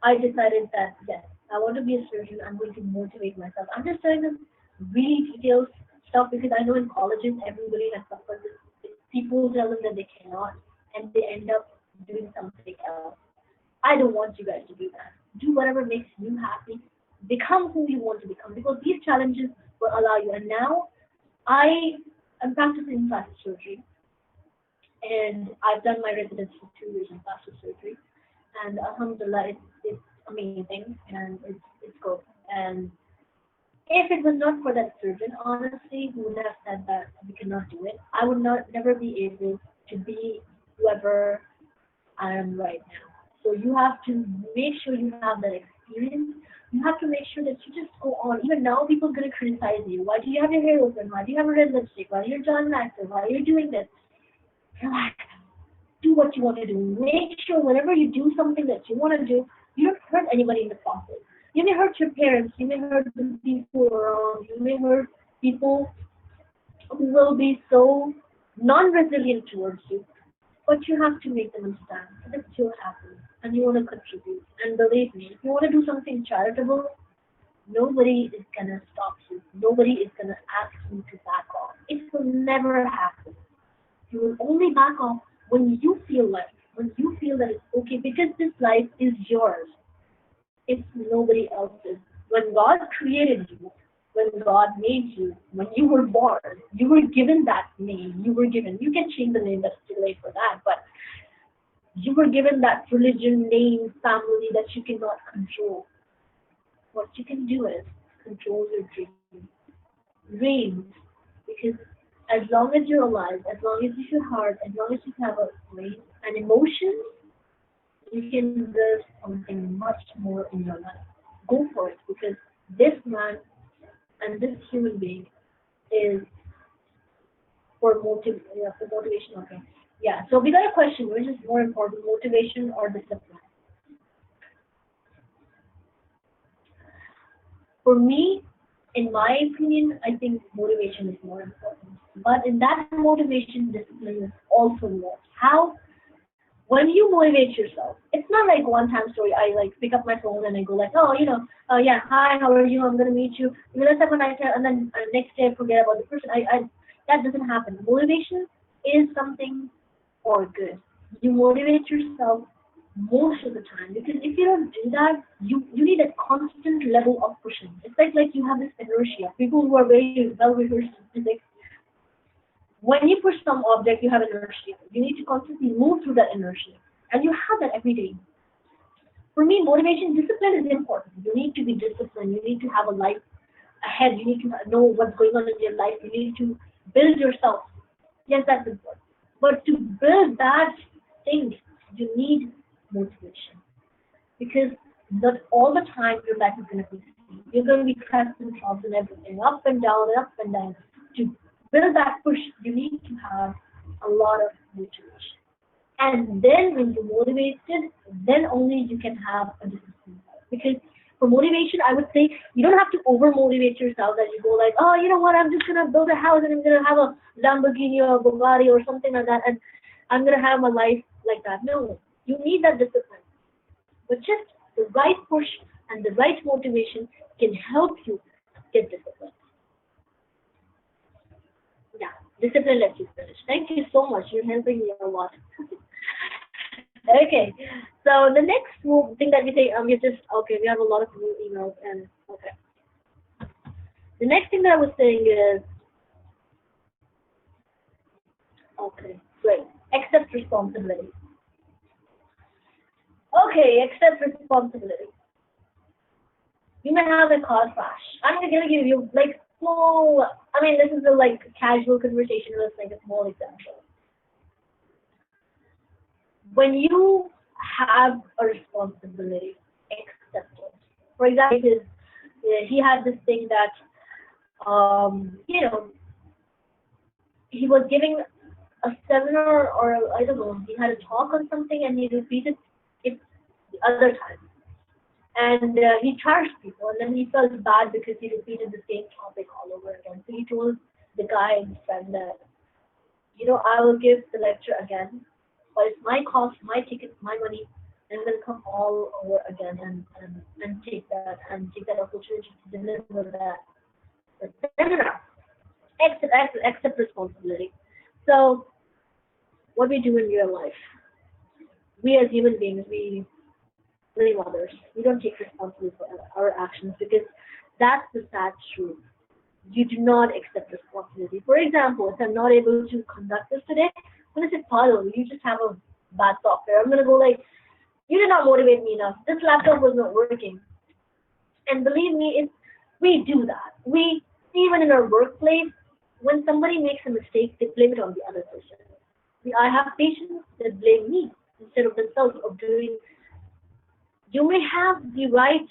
I decided that yes, I want to be a surgeon. I'm going to motivate myself. I'm just telling them really detailed stuff because I know in colleges everybody has suffered this. People tell them that they cannot, and they end up doing something else. I don't want you guys to do that. Do whatever makes you happy. Become who you want to become because these challenges will allow you. And now I am practicing plastic surgery, and I've done my residency for 2 years in plastic surgery. And alhamdulillah, it's amazing and it's good. And if it was not for that surgeon, honestly, who would have said that we cannot do it, I would not never be able to be whoever I am right now. So you have to make sure you have that experience. You have to make sure that you just go on. Even now, people are going to criticize you. Why do you have your hair open? Why do you have a red lipstick? Why are you John actor? Why are you doing this? Relax. Do what you want to do. Make sure whenever you do something that you want to do, you don't hurt anybody in the process. You may hurt your parents. You may hurt the people around. You may hurt people who will be so non-resilient towards you. But you have to make them understand that it's your happiness and you want to contribute. And believe me, if you want to do something charitable, nobody is going to stop you. Nobody is going to ask you to back off. It will never happen. You will only back off when you feel like, when you feel that it's okay, because this life is yours. It's nobody else's. When God created you, when God made you, when you were born, you were given that name. You were given. You can change the name, that's too late for that. But you were given that religion, name, family that you cannot control. What you can do is control your dreams. Dreams, because as long as you're alive, as long as you feel heart, as long as you have a brain and emotions, you can build something much more in your life. Go for it because this man and this human being is for motivation. Okay. Yeah. So we got a question: which is more important, motivation or discipline? For me, in my opinion, I think motivation is more important. But in that motivation, discipline is also more. How? When you motivate yourself, it's not like one time story. I like pick up my phone and I go like, oh, yeah, hi, how are you? I'm gonna meet you. Let's have a nice day, and then next day I forget about the person. I that doesn't happen. Motivation is something for good. You motivate yourself most of the time because if you don't do that, you need a constant level of pushing. It's like you have this inertia. People who are very well rehearsed in physics, when you push some object, you have inertia. You need to constantly move through that inertia. And you have that every day. For me, motivation, discipline is important. You need to be disciplined. You need to have a life ahead. You need to know what's going on in your life. You need to build yourself. Yes, that's important. But to build that thing, you need motivation. Because not all the time your life is going to be easy. You're going to be crests and troughs and everything, up and down and up and down. To build that push, you need to have a lot of motivation. And then when you're motivated, then only you can have a discipline. Because for motivation, I would say you don't have to over motivate yourself that you go like, oh, you know what, I'm just gonna build a house and I'm gonna have a Lamborghini or a Bugatti or something like that, and I'm gonna have my life like that. No, you need that discipline. But just the right push and the right motivation can help you get discipline. Yeah, discipline lets you finish. Thank you so much. You're helping me a lot. Okay, so the next thing that we say, we just okay. We have a lot of new emails and okay. The next thing that I was saying is okay, great. Accept responsibility. Okay, accept responsibility. You may have a car crash. I'm gonna give you like small. I mean, this is a like casual conversation. Let's like a small example. When you have a responsibility, accept it. For example, he had this thing that he was giving a seminar or I don't know, he had a talk on something and he repeated it the other time. And he charged people, and then he felt bad because he repeated the same topic all over again. So he told the guy and his friend that, I will give the lecture again, but it's my cost, my ticket, my money, and I'm going to come all over again and take that opportunity to deliver that seminar. Accept responsibility. So what we do in real life, we as human beings, we blame others. We don't take responsibility for our actions because that's the sad truth. You do not accept responsibility. For example, if I'm not able to conduct this today, I'm gonna say, Palo, you just have a bad software. I'm gonna go like, you did not motivate me enough. This laptop was not working. And believe me, we do that. We even in our workplace, when somebody makes a mistake, they blame it on the other person. I have patients that blame me instead of themselves of doing. You may have the right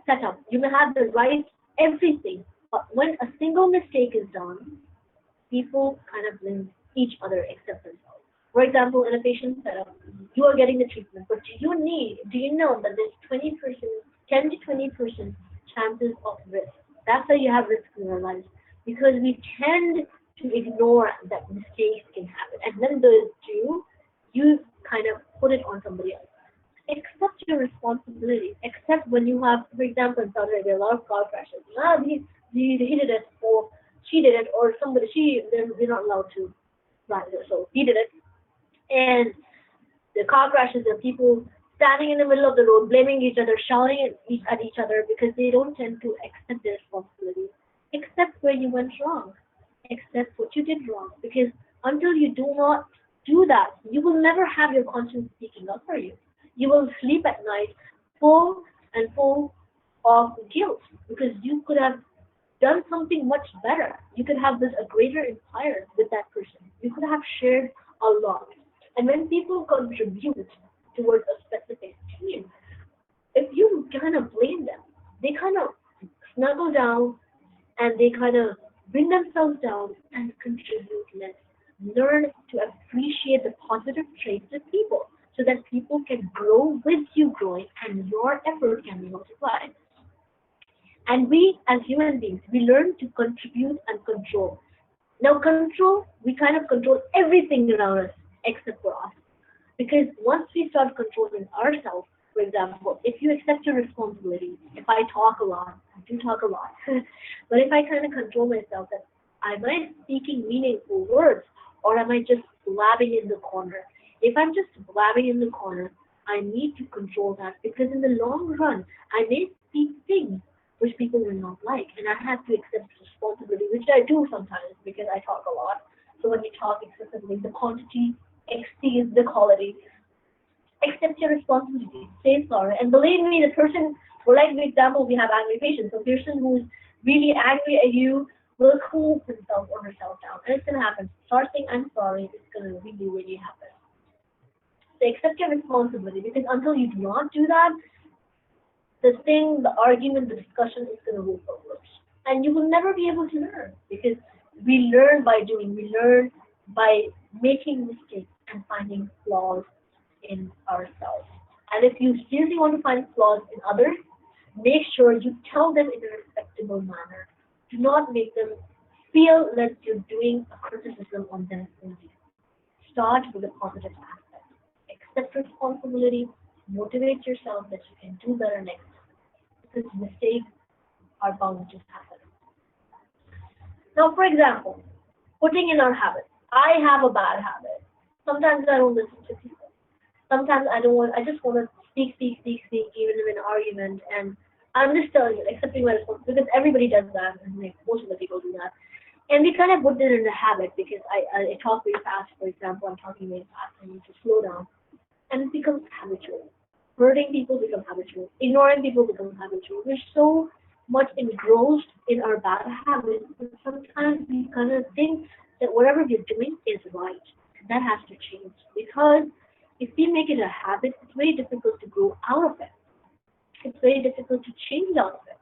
setup. You may have the right everything, but when a single mistake is done, people kind of blame each other except themselves. For example, in a patient setup, you are getting the treatment, but do you know that there's 20%, 10 to 20% chances of risk? That's why you have risk in your life, because we tend to ignore that mistakes can happen, and when those do, you kind of put it on somebody else. Accept your responsibility. Accept when you have, for example, in Saudi Arabia, a lot of car crashes. He did it, or she did it, or somebody, they're not allowed to drive there, so he did it. And the car crashes, there are people standing in the middle of the road, blaming each other, shouting at each other because they don't tend to accept their responsibility. Accept where you went wrong. Accept what you did wrong. Because until you do not do that, you will never have your conscience speaking up for you. You will sleep at night full of guilt because you could have done something much better. You could have built a greater empire with that person. You could have shared a lot. And when people contribute towards a specific team, if you kind of blame them, they kind of snuggle down and they kind of bring themselves down and contribute less. Learn to appreciate the positive traits of people so that people can grow with you growing and your effort can be multiplied. And we, as human beings, we learn to contribute and control. Now, control, we kind of control everything around us except for us. Because once we start controlling ourselves, for example, if you accept your responsibility, if I talk a lot, I do talk a lot, but if I kind of control myself, that am I speaking meaningful words or am I just blabbing in the corner? If I'm just blabbing in the corner, I need to control that because in the long run, I may speak things which people will not like, and I have to accept responsibility, which I do sometimes because I talk a lot. So when you talk excessively, the quantity exceeds the quality. Accept your responsibility. Say sorry. And believe me, the person, for like example, we have angry patients. So the person who's really angry at you will cool himself or herself down. And it's going to happen. Start saying, I'm sorry. It's going to really, really happen. So accept your responsibility because until you do not do that, the argument, the discussion is going to go forward. And you will never be able to learn because we learn by doing. We learn by making mistakes and finding flaws in ourselves. And if you seriously want to find flaws in others, make sure you tell them in a respectable manner. Do not make them feel that you're doing a criticism on them only. start with the positive aspect. Accept responsibility, motivate yourself that you can do better next time. Because mistakes are bound to happen. Now, for example, putting in our habits. I have a bad habit. Sometimes I don't listen to people. Sometimes I don't want. I just want to speak, even in an argument. And I'm just telling you, accepting my responsibility because everybody does that, and like, most of the people do that. And we kind of put it in a habit because I talk very fast. For example, I'm talking very fast. I need to slow down, and it becomes habitual. Hurting people becomes habitual. Ignoring people becomes habitual. We're so much engrossed in our bad habits that sometimes we kind of think that whatever we're doing is right. That has to change because if we make it a habit, it's very difficult to grow out of it. It's very difficult to change out of it.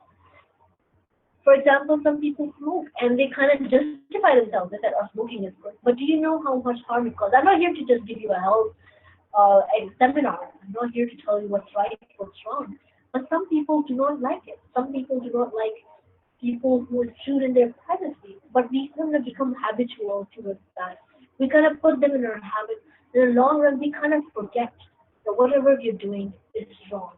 For example, some people smoke and they kind of justify themselves that smoking is good. But do you know how much harm it causes? I'm not here to just give you a health a seminar. I'm not here to tell you what's right, what's wrong. But some people do not like it. Some people do not like people who intrude in their privacy. But we kind of become habitual towards that. We kind of put them in our habit. In the long run, we kind of forget that whatever you're doing is wrong.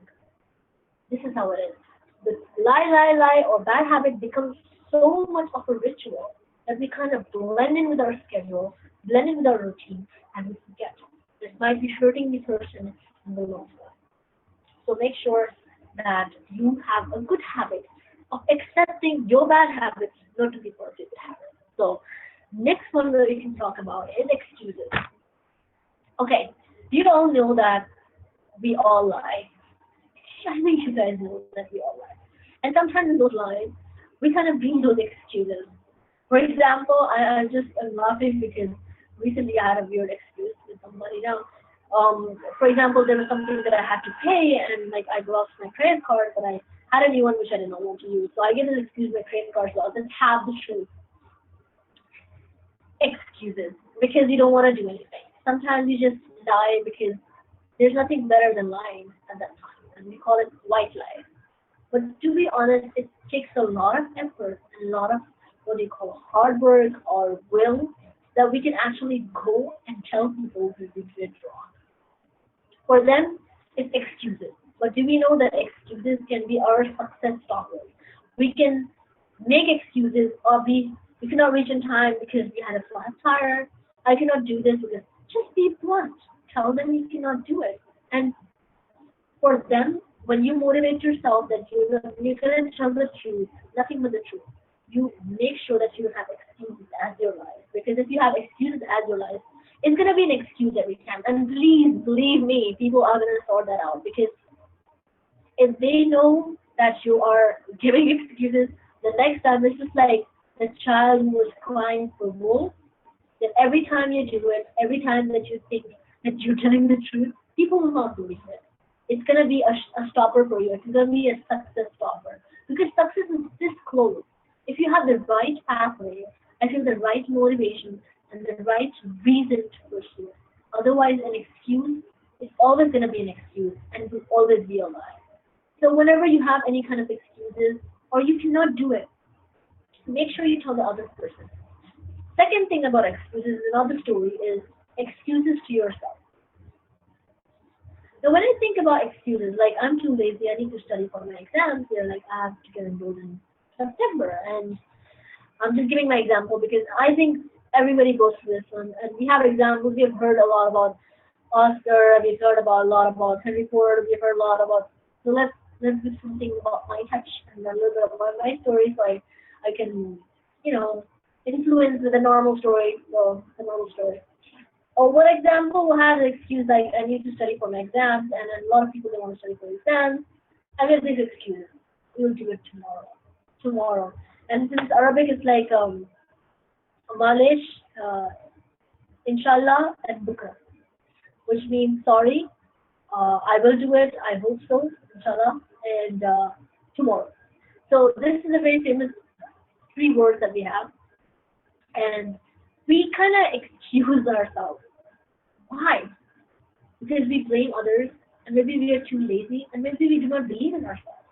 This is how it is. The lie, or bad habit becomes so much of a ritual that we kind of blend in with our schedule, blend in with our routine, and we forget. This might be hurting the person in the long run. So make sure that you have a good habit of accepting your bad habits, not to be positive habits. So next one that we can talk about is excuses. Okay, you all know that we all lie. I think you guys know that we all lie. And sometimes in those lies, we kind of bring those excuses. For example, I'm laughing because recently I had a weird excuse with somebody now. For example, there was something that I had to pay, and like I lost my credit card, but I had a new one which I did not want to use. So I give an excuse my credit card, so I'll just have the truth. Excuses because you don't want to do anything. Sometimes you just lie because there's nothing better than lying at that time, and we call it white lies. But to be honest, it takes a lot of effort and a lot of what do you call hard work or will that we can actually go and tell people that we did wrong. For them, it's excuses. But do we know that excuses can be our success stoppers? We can make excuses or we cannot reach in time because we had a flat tire. I cannot do this because just be blunt. Tell them you cannot do it. And for them, when you motivate yourself that you're going to tell the truth, nothing but the truth, you make sure that you have excuses as your life. Because if you have excuses as your life, it's going to be an excuse every time. And please believe me, people are going to sort that out. Because if they know that you are giving excuses, the next time it's just like the child who was crying for wool. That every time you do it, every time that you think that you're telling the truth, people will not believe it. It's going to be a stopper for you. It's going to be a success stopper. Because success is this close. If you have the right pathway, I feel the right motivation and the right reason to pursue it. Otherwise, an excuse is always going to be an excuse and it will always be a lie. So whenever you have any kind of excuses or you cannot do it, make sure you tell the other person. Second thing about excuses, another story is excuses to yourself. So when I think about excuses, like I'm too lazy, I need to study for my exams, they're like I have to get enrolled in September. And I'm just giving my example because I think everybody goes through this one. And we have examples, we have heard a lot about Oscar, we've heard about a lot about Henry Ford, we've heard a lot about, so let's do something about my touch and a little bit about my story so I can, influence with a normal story, the normal story. Or what example will have an excuse like I need to study for my exams, and a lot of people don't want to study for exams. I get these excuses. We'll do it tomorrow. Tomorrow. And since Arabic is like Malish, Inshallah, and Bukra, which means sorry, I will do it, I hope so, Inshallah, and tomorrow. So this is a very famous three words that we have, and we kind of excuse ourselves. Why? Because we blame others, and maybe we are too lazy, and maybe we do not believe in ourselves.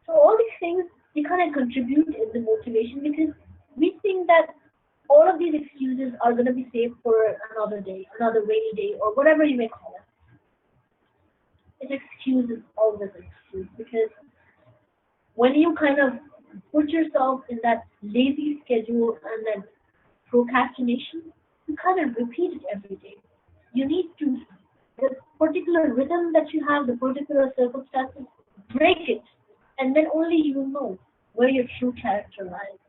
So all these things, they kind of contribute in the motivation because we think that All of these excuses are going to be saved for another day, another rainy day, or whatever you may call it. An excuse is always an excuse because when you kind of put yourself in that lazy schedule and that procrastination, you kind of repeat it every day. You need to, the particular rhythm that you have, the particular circumstances, break it, and then only you will know where your true character lies.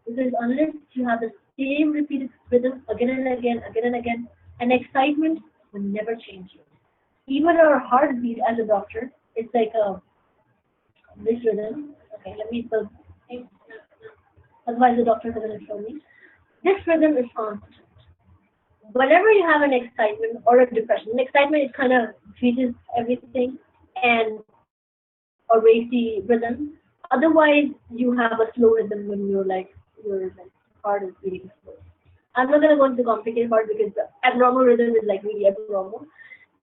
Because unless you have the same repeated rhythm again and again, an excitement will never change you. Even our heartbeat as a doctor, it's like this rhythm. Okay, let me spell. Otherwise, the doctor doesn't show me. This rhythm is constant. Whenever you have an excitement or a depression, an excitement is kind of freezes everything and a racy rhythm. Otherwise, you have a slow rhythm when your heart is beating slow. I'm not gonna go into the complicated part because the abnormal rhythm is like really abnormal.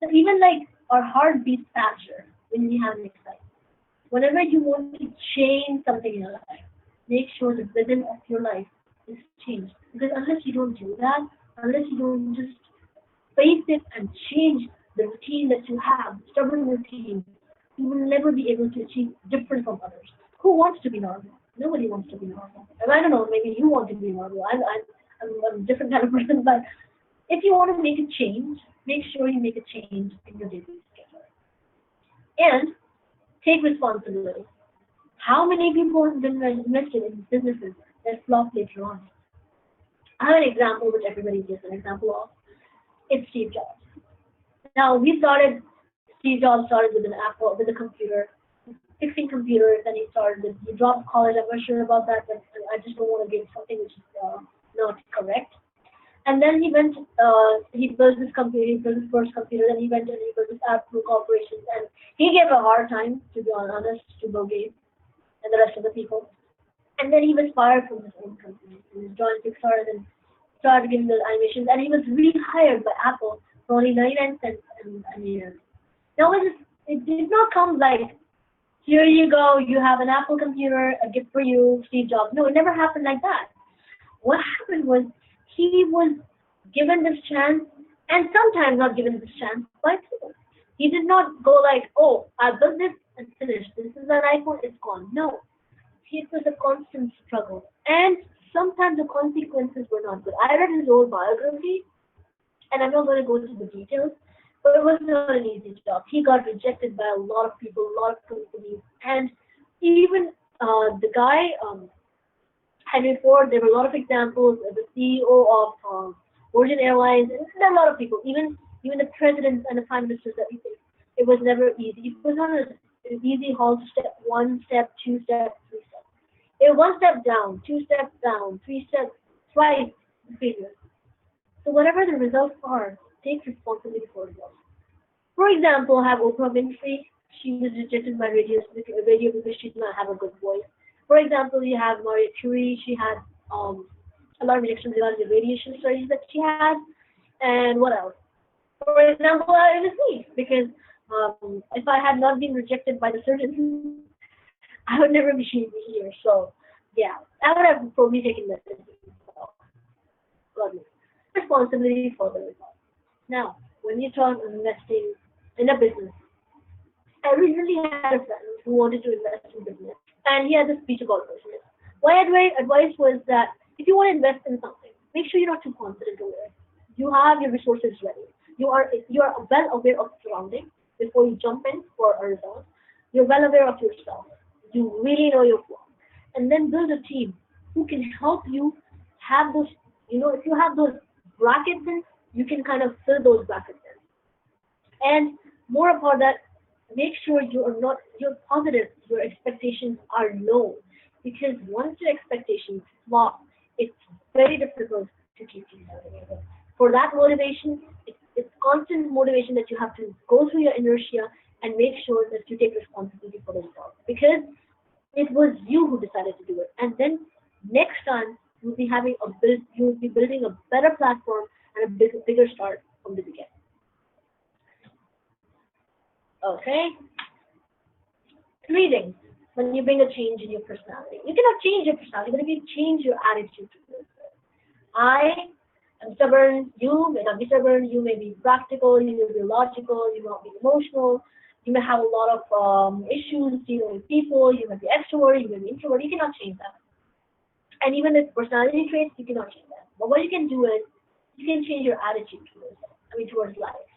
So even like our heart beats faster when we have an excitement. Whenever you want to change something in your life, make sure the rhythm of your life is changed. Because unless you don't do that, unless you don't just face it and change the routine that you have, stubborn routine, you will never be able to achieve different from others. Who wants to be normal? Nobody wants to be normal. And I don't know, maybe you want to be normal. I'm a different kind of person, but if you want to make a change, make sure you make a change in your daily schedule. And take responsibility. How many people have been invested in businesses that flop later on? I have an example which everybody gives an example of. It's Steve Jobs. Now Steve Jobs started with an Apple, with a computer, fixing computers, and he dropped college. I'm not sure about that, but I just don't want to give something which is not correct. And then he built this computer, he built his first computer, then he went and he built this Apple corporation, and he gave a hard time, to be honest, to Bill Gates and the rest of the people. And then he was fired from his own company. He joined Pixar and then started giving the animations, and he was rehired by Apple for only 99 cents a year. Now, it did not come like, here you go, you have an Apple computer, a gift for you, Steve Jobs. No, it never happened like that. What happened was he was given this chance, and sometimes not given this chance by people. He did not go like, oh, I built this and finished. This is an iPhone, it's gone. No, it was a constant struggle. And sometimes the consequences were not good. I read his old biography, and I'm not going to go into the details, but it was not an easy job. He got rejected by a lot of people, a lot of companies, and even the guy, Henry Ford, there were a lot of examples, the CEO of Virgin Airlines, and there are a lot of people, even the presidents and the prime ministers that we face. It was never easy. It was not an easy haul, step one, step two, step three steps. It was one step down, two steps down, three steps, twice failure. So whatever the results are, take responsibility for yourself. For example, have Oprah Winfrey. She was rejected by radio because she did not have a good voice. For example, you have Maria Curie. She had a lot of rejections regarding the radiation studies that she had. And what else? For example, it was me because if I had not been rejected by the surgeons, I would never be here. So yeah, I would have probably taken that as well. God knows. Responsibility for the result. Now, when you talk investing in a business, I recently had a friend who wanted to invest in business, and he had this speech about business. My advice was that if you want to invest in something, make sure you're not too confident over it. You have your resources ready. You are well aware of surroundings before you jump in for a result. You're well aware of yourself. You really know your flaws, and then build a team who can help you have those. If you have those brackets in, you can kind of fill those brackets in. And more about that, make sure you're positive, your expectations are low. Because once your expectations flop, it's very difficult to keep you motivated. For that motivation, it's constant motivation that you have to go through your inertia and make sure that you take responsibility for the result. Because it was you who decided to do it. And then next time you'll be building a better platform and a bigger start from the beginning. Okay? Three things when you bring a change in your personality. You cannot change your personality, but if you change your attitude to it. I am stubborn. You may not be stubborn. You may be practical. You may be logical. You may not be emotional. You may have a lot of issues dealing with people. You may be extrovert. You may be introvert. You cannot change that. And even with personality traits, you cannot change that. But what you can do is you can change your attitude towards life.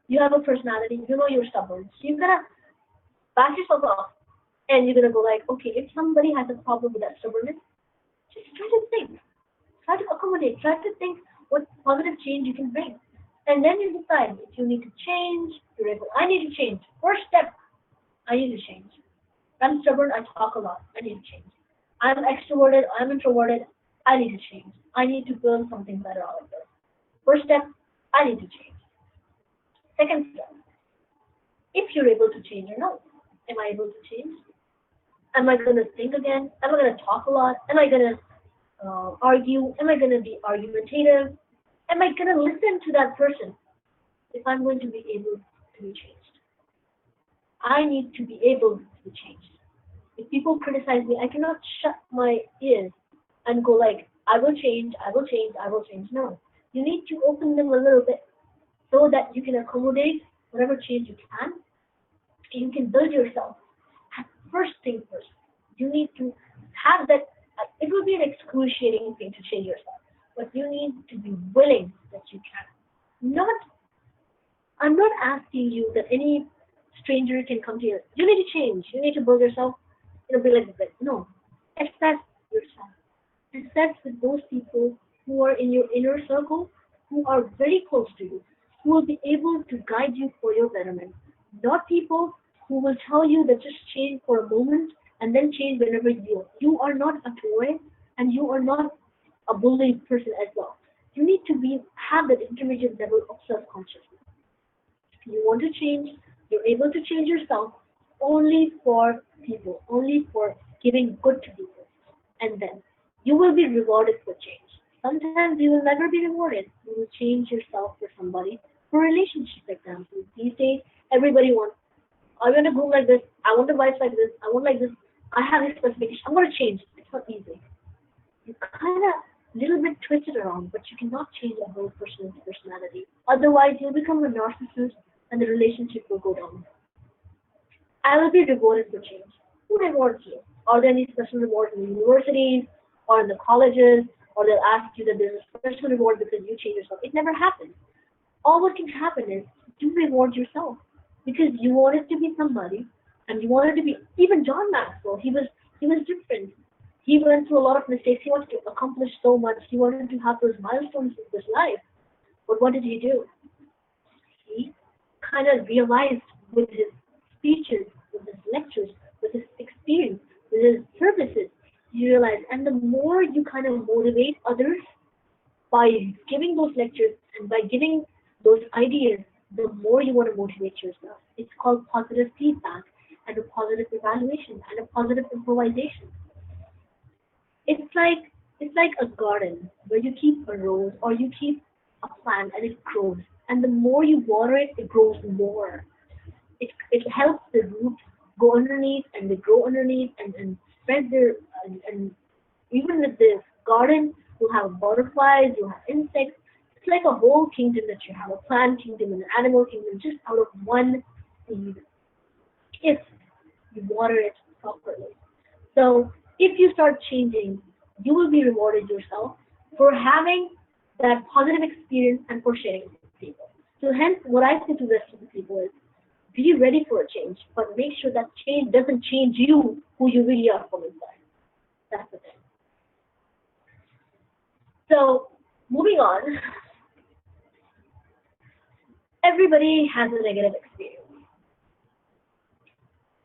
You have a personality. You know you're stubborn. So you're gonna back yourself off, and you're gonna go like, okay, if somebody has a problem with that stubbornness, just try to think. Try to accommodate. Try to think what positive change you can bring. And then you decide if you need to change, you're able, I need to change. First step, I need to change. I'm stubborn, I talk a lot, I need to change. I'm extroverted, I'm introverted, I need to change. I need to build something better out of this. First step, I need to change. Second step, if you're able to change or not. Am I able to change? Am I going to think again? Am I going to talk a lot? Am I going to argue? Am I going to be argumentative? Am I going to listen to that person if I'm going to be able to be changed? I need to be able to be changed. If people criticize me, I cannot shut my ears and go like, I will change, I will change, I will change. No. You need to open them a little bit so that you can accommodate whatever change you can. You can build yourself. First thing first, you need to have that. It will be an excruciating thing to change yourself, but you need to be willing that you can. Not, I'm not asking you that any stranger can come to you. You need to change. You need to build yourself. Be like this. No, assess yourself. Assess with those people who are in your inner circle, who are very close to you, who will be able to guide you for your betterment. Not people who will tell you that just change for a moment and then change whenever you. You are not a toy, and you are not a bullied person as well. You need to be have that intermediate level of self-consciousness. You want to change, you're able to change yourself only for people, only for giving good to people. And then you will be rewarded for change. Sometimes you will never be rewarded. You will change yourself for somebody, for a relationship, for example. These days, everybody wants, I want to groom like this, I want to wife like this, I want like this, I have this specification, I'm going to change. It's not easy. You kind of little bit twist it around, but you cannot change a whole person's personality. Otherwise, you'll become a narcissist and the relationship will go down. I will be rewarded for change. Who rewards you? Are there any special rewards in the universities or in the colleges, or they'll ask you that there's a special reward because you change yourself? It never happens. All what can happen is you reward yourself because you wanted to be somebody, and you wanted to be. Even John Maxwell, he was different. He went through a lot of mistakes. He wanted to accomplish so much. He wanted to have those milestones in his life. But what did he do? He kind of realized with his speeches, with his lectures, with his experience, with his services, you realize, and the more you kind of motivate others by giving those lectures and by giving those ideas, the more you want to motivate yourself. It's called positive feedback and a positive evaluation and a positive improvisation. It's like a garden where you keep a rose or you keep a plant and it grows. And the more you water it, it grows more. It helps the roots go underneath and they grow underneath and spread their and even with this garden you have butterflies, you have insects. It's like a whole kingdom that you have, a plant kingdom and an animal kingdom just out of one seed if you water it properly. So if you start changing, you will be rewarded yourself for having that positive experience and for sharing it with people. So hence what I say to the rest of the people is be ready for a change, but make sure that change doesn't change you who you really are from inside. That's the thing. So moving on, everybody has a negative experience.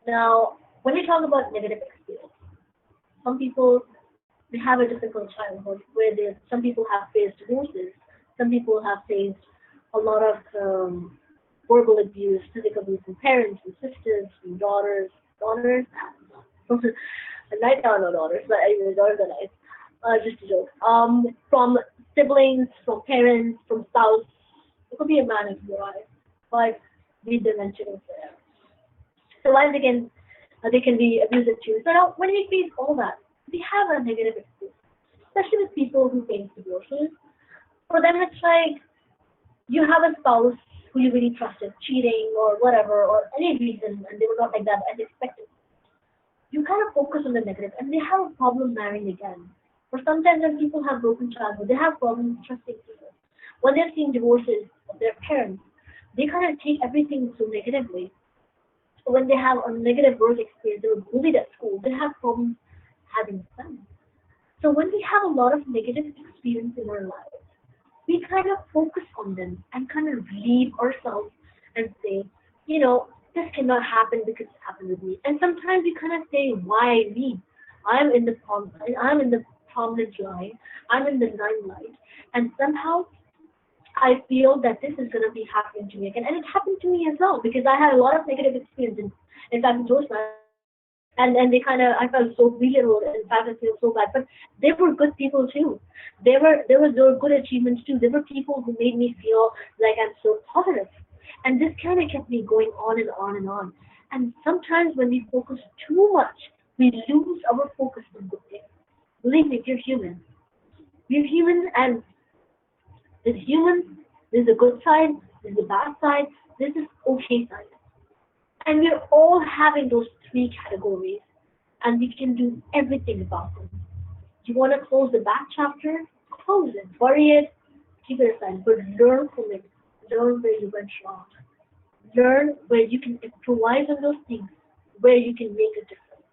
Now, when we talk about negative experience, some people they have a difficult childhood where some people have faced divorces, some people have faced a lot of verbal abuse, physical abuse from parents, from sisters, from daughters. Right now, no daughters, but anyway, daughters are nice. Just a joke. From siblings, from parents, from spouse. It could be a man if you're right, but we didn't mention it there. So while they can be abusive too. So now, when we face all that, we have a negative experience, especially with people who face divorces. For them, it's like you have a spouse who you really trusted cheating or whatever or any reason, and they were not like that as expected. You kind of focus on the negative, and they have a problem marrying again. Or sometimes when people have broken childhood, they have problems trusting people. When they're seeing divorces of their parents, they kind of take everything so negatively. So when they have a negative work experience, they were bullied at school, they have problems having friends. So when we have a lot of negative experience in our lives, we kind of focus on them and kind of relieve ourselves and say, this cannot happen because it happened with me. And sometimes we kind of say, why me? I'm in the prominent line. I'm in the limelight, and somehow I feel that this is going to be happening to me again. And it happened to me as well because I had a lot of negative experience. In fact, in Toastmasters, and they kind of I felt so really alone. In fact, I feel so bad. But they were good people too. There were good achievements too. There were people who made me feel like I'm so positive, and this kind of kept me going on and on and on. And sometimes when we focus too much, we lose our focus on good things. Believe me, we're human. We're human, and there's humans. There's a good side. There's a bad side. There's this okay side. And we're all having those three categories, and we can do everything about them. You want to close the back chapter? Close it, bury it, keep it aside, but learn from it. Learn where you went wrong. Learn where you can improvise on those things, where you can make a difference.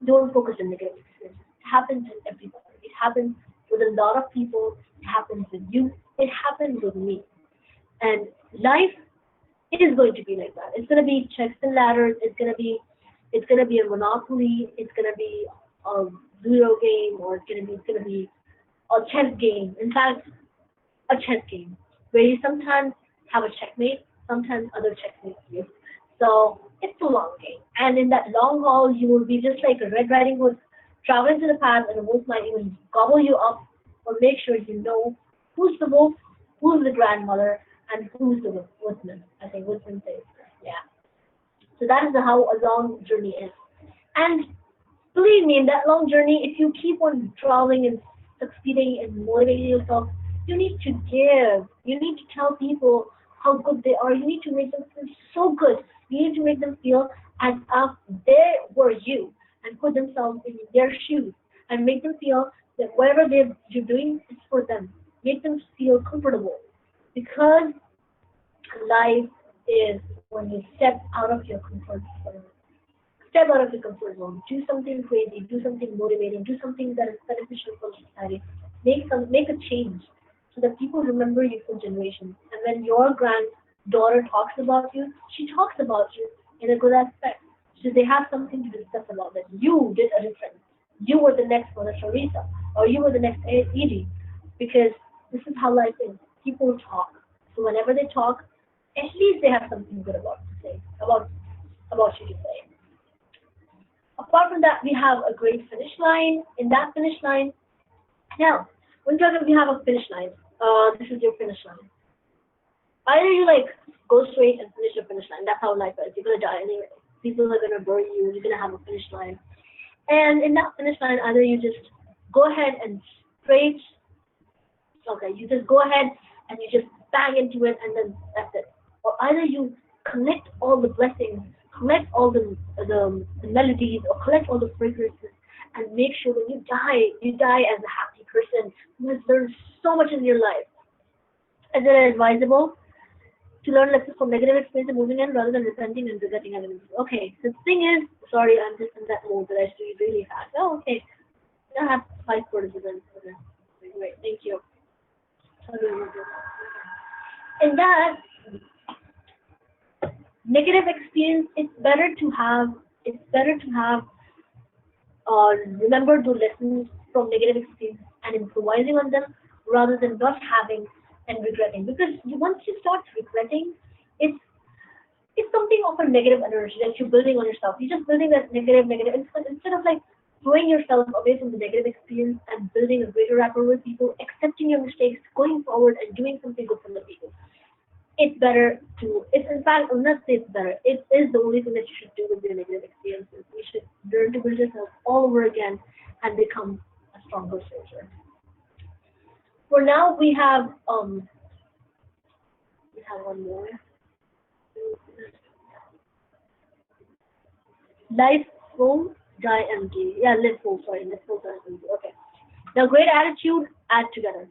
Don't focus on negative experiences. It happens in everybody. It happens with a lot of people. It happens with you. It happens with me. And life is going to be like that. It's going to be checks and ladders. It's going to be a monopoly. It's going to be a Ludo game, or it's going to be a chess game. In fact, a chess game where you sometimes have a checkmate, sometimes other checkmates you. So it's a long game, and in that long haul, you will be just like a Red Riding Hood traveling to the path, and the wolf might even gobble you up, or make sure you know who's the wolf, who's the grandmother, and who's the woodsman. I think woodsman says, yeah. So that is how a long journey is. And believe me, in that long journey, if you keep on traveling and succeeding and motivating yourself, you need to give. You need to tell people how good they are. You need to make them feel so good. You need to make them feel as if they were you, and put themselves in their shoes, and make them feel that whatever you're doing is for them. Make them feel comfortable, because life is when you step out of your comfort zone. Step out of your comfort zone. Do something crazy. Do something motivating. Do something that is beneficial for society. Make a change so that people remember you for generations. And when your granddaughter talks about you, she talks about you in a good aspect. So they have something to discuss about that. You did a difference. You were the next Mother Teresa, or you were the next Edie, because this is how life is. People talk. So whenever they talk, at least they have something good about to say about you to say. Apart from that, we have a great finish line. In that finish line, now, when you're talking, we have a finish line. This is your finish line. Either you like go straight and finish your finish line. That's how life is. You're gonna die anyway. People are gonna bury you. You're gonna have a finish line. And in that finish line, either you just go ahead and straight. Okay, you just go ahead and you just bang into it, and then that's it. Or either you collect all the blessings, collect all the melodies, or collect all the fragrances, and make sure when you die as a happy person who has learned so much in your life. Is it advisable to learn lessons from negative experience and moving on rather than resenting and regretting evidence? Okay, so the thing is, sorry, I'm just in that mode that I should be really fast. Oh, okay. I have 5 quarters of them. Okay. Great, thank you. How do I do that? In that negative experience, it's better to have remember the lessons from negative experience and improvising on them, rather than not having and regretting. Because once you start regretting, it's it's something of a negative energy that you're building on yourself. You're just building that negative. Instead of like throwing yourself away from the negative experience and building a greater rapport with people, accepting your mistakes, going forward and doing something good for the people. It's better to, it's in fact, I'm not say it's better, it is the only thing that you should do with your negative experiences. You should learn to build yourself all over again and become a stronger soldier. For now, we have one more. Life full, die empty. Yeah, live full. Sorry, live full, die empty. Okay. Now, great attitude, add together.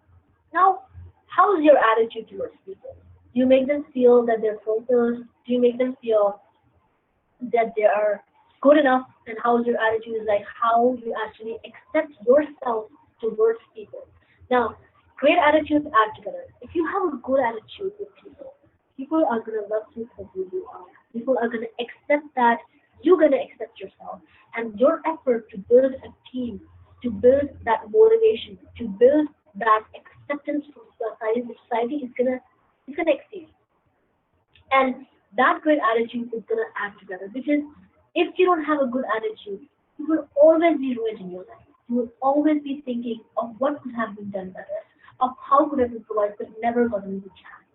Now, how's your attitude towards people? Do you make them feel that they're fulfilled? Do you make them feel that they are good enough? And how's your attitude is like how you actually accept yourself towards people. Now, great attitudes add together. If you have a good attitude with people, people are gonna love you for who you are. People are gonna accept that you're gonna accept yourself, and your effort to build a team, to build that motivation, to build that acceptance from society is gonna exceed. And that great attitude is going to add together because if you don't have a good attitude, you will always be ruined in your life. You will always be thinking of what could have been done better, of how could have been provided, but never gotten the chance.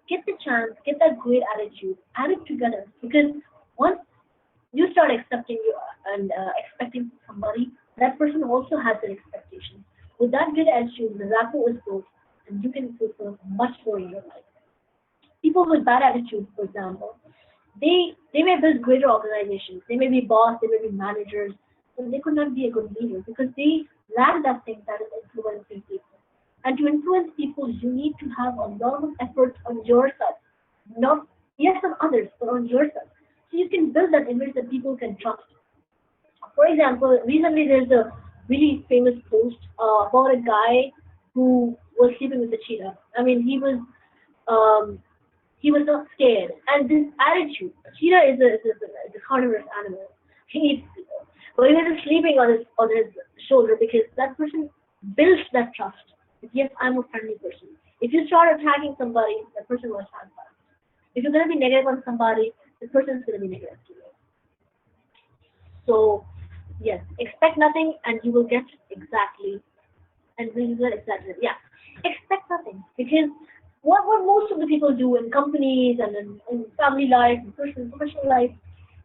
Get the chance, get that great attitude, add it together because once you start accepting you and expecting somebody, that person also has their expectations. With that great attitude, the rapport is built, and you can fulfill much more in your life. People with bad attitudes, for example, they may build greater organizations. They may be boss, they may be managers, but they could not be a good leader because they lack that thing that is influencing people. And to influence people, you need to have a lot of effort on yourself, not yes on others, but on yourself. So you can build that image that people can trust. For example, recently there's a really famous post about a guy who was sleeping with a cheetah. I mean, um, he was not scared. And this attitude, cheetah is a carnivorous animal. He eats people. But he wasn't sleeping on his shoulder because that person builds that trust. That, yes, I'm a friendly person. If you start attacking somebody, that person will attack back. If you're gonna be negative on somebody, the person is gonna be negative to you. So yes, expect nothing and you will get exactly and we will exactly yeah. Expect nothing because what most of the people do in companies and in family life and personal professional life,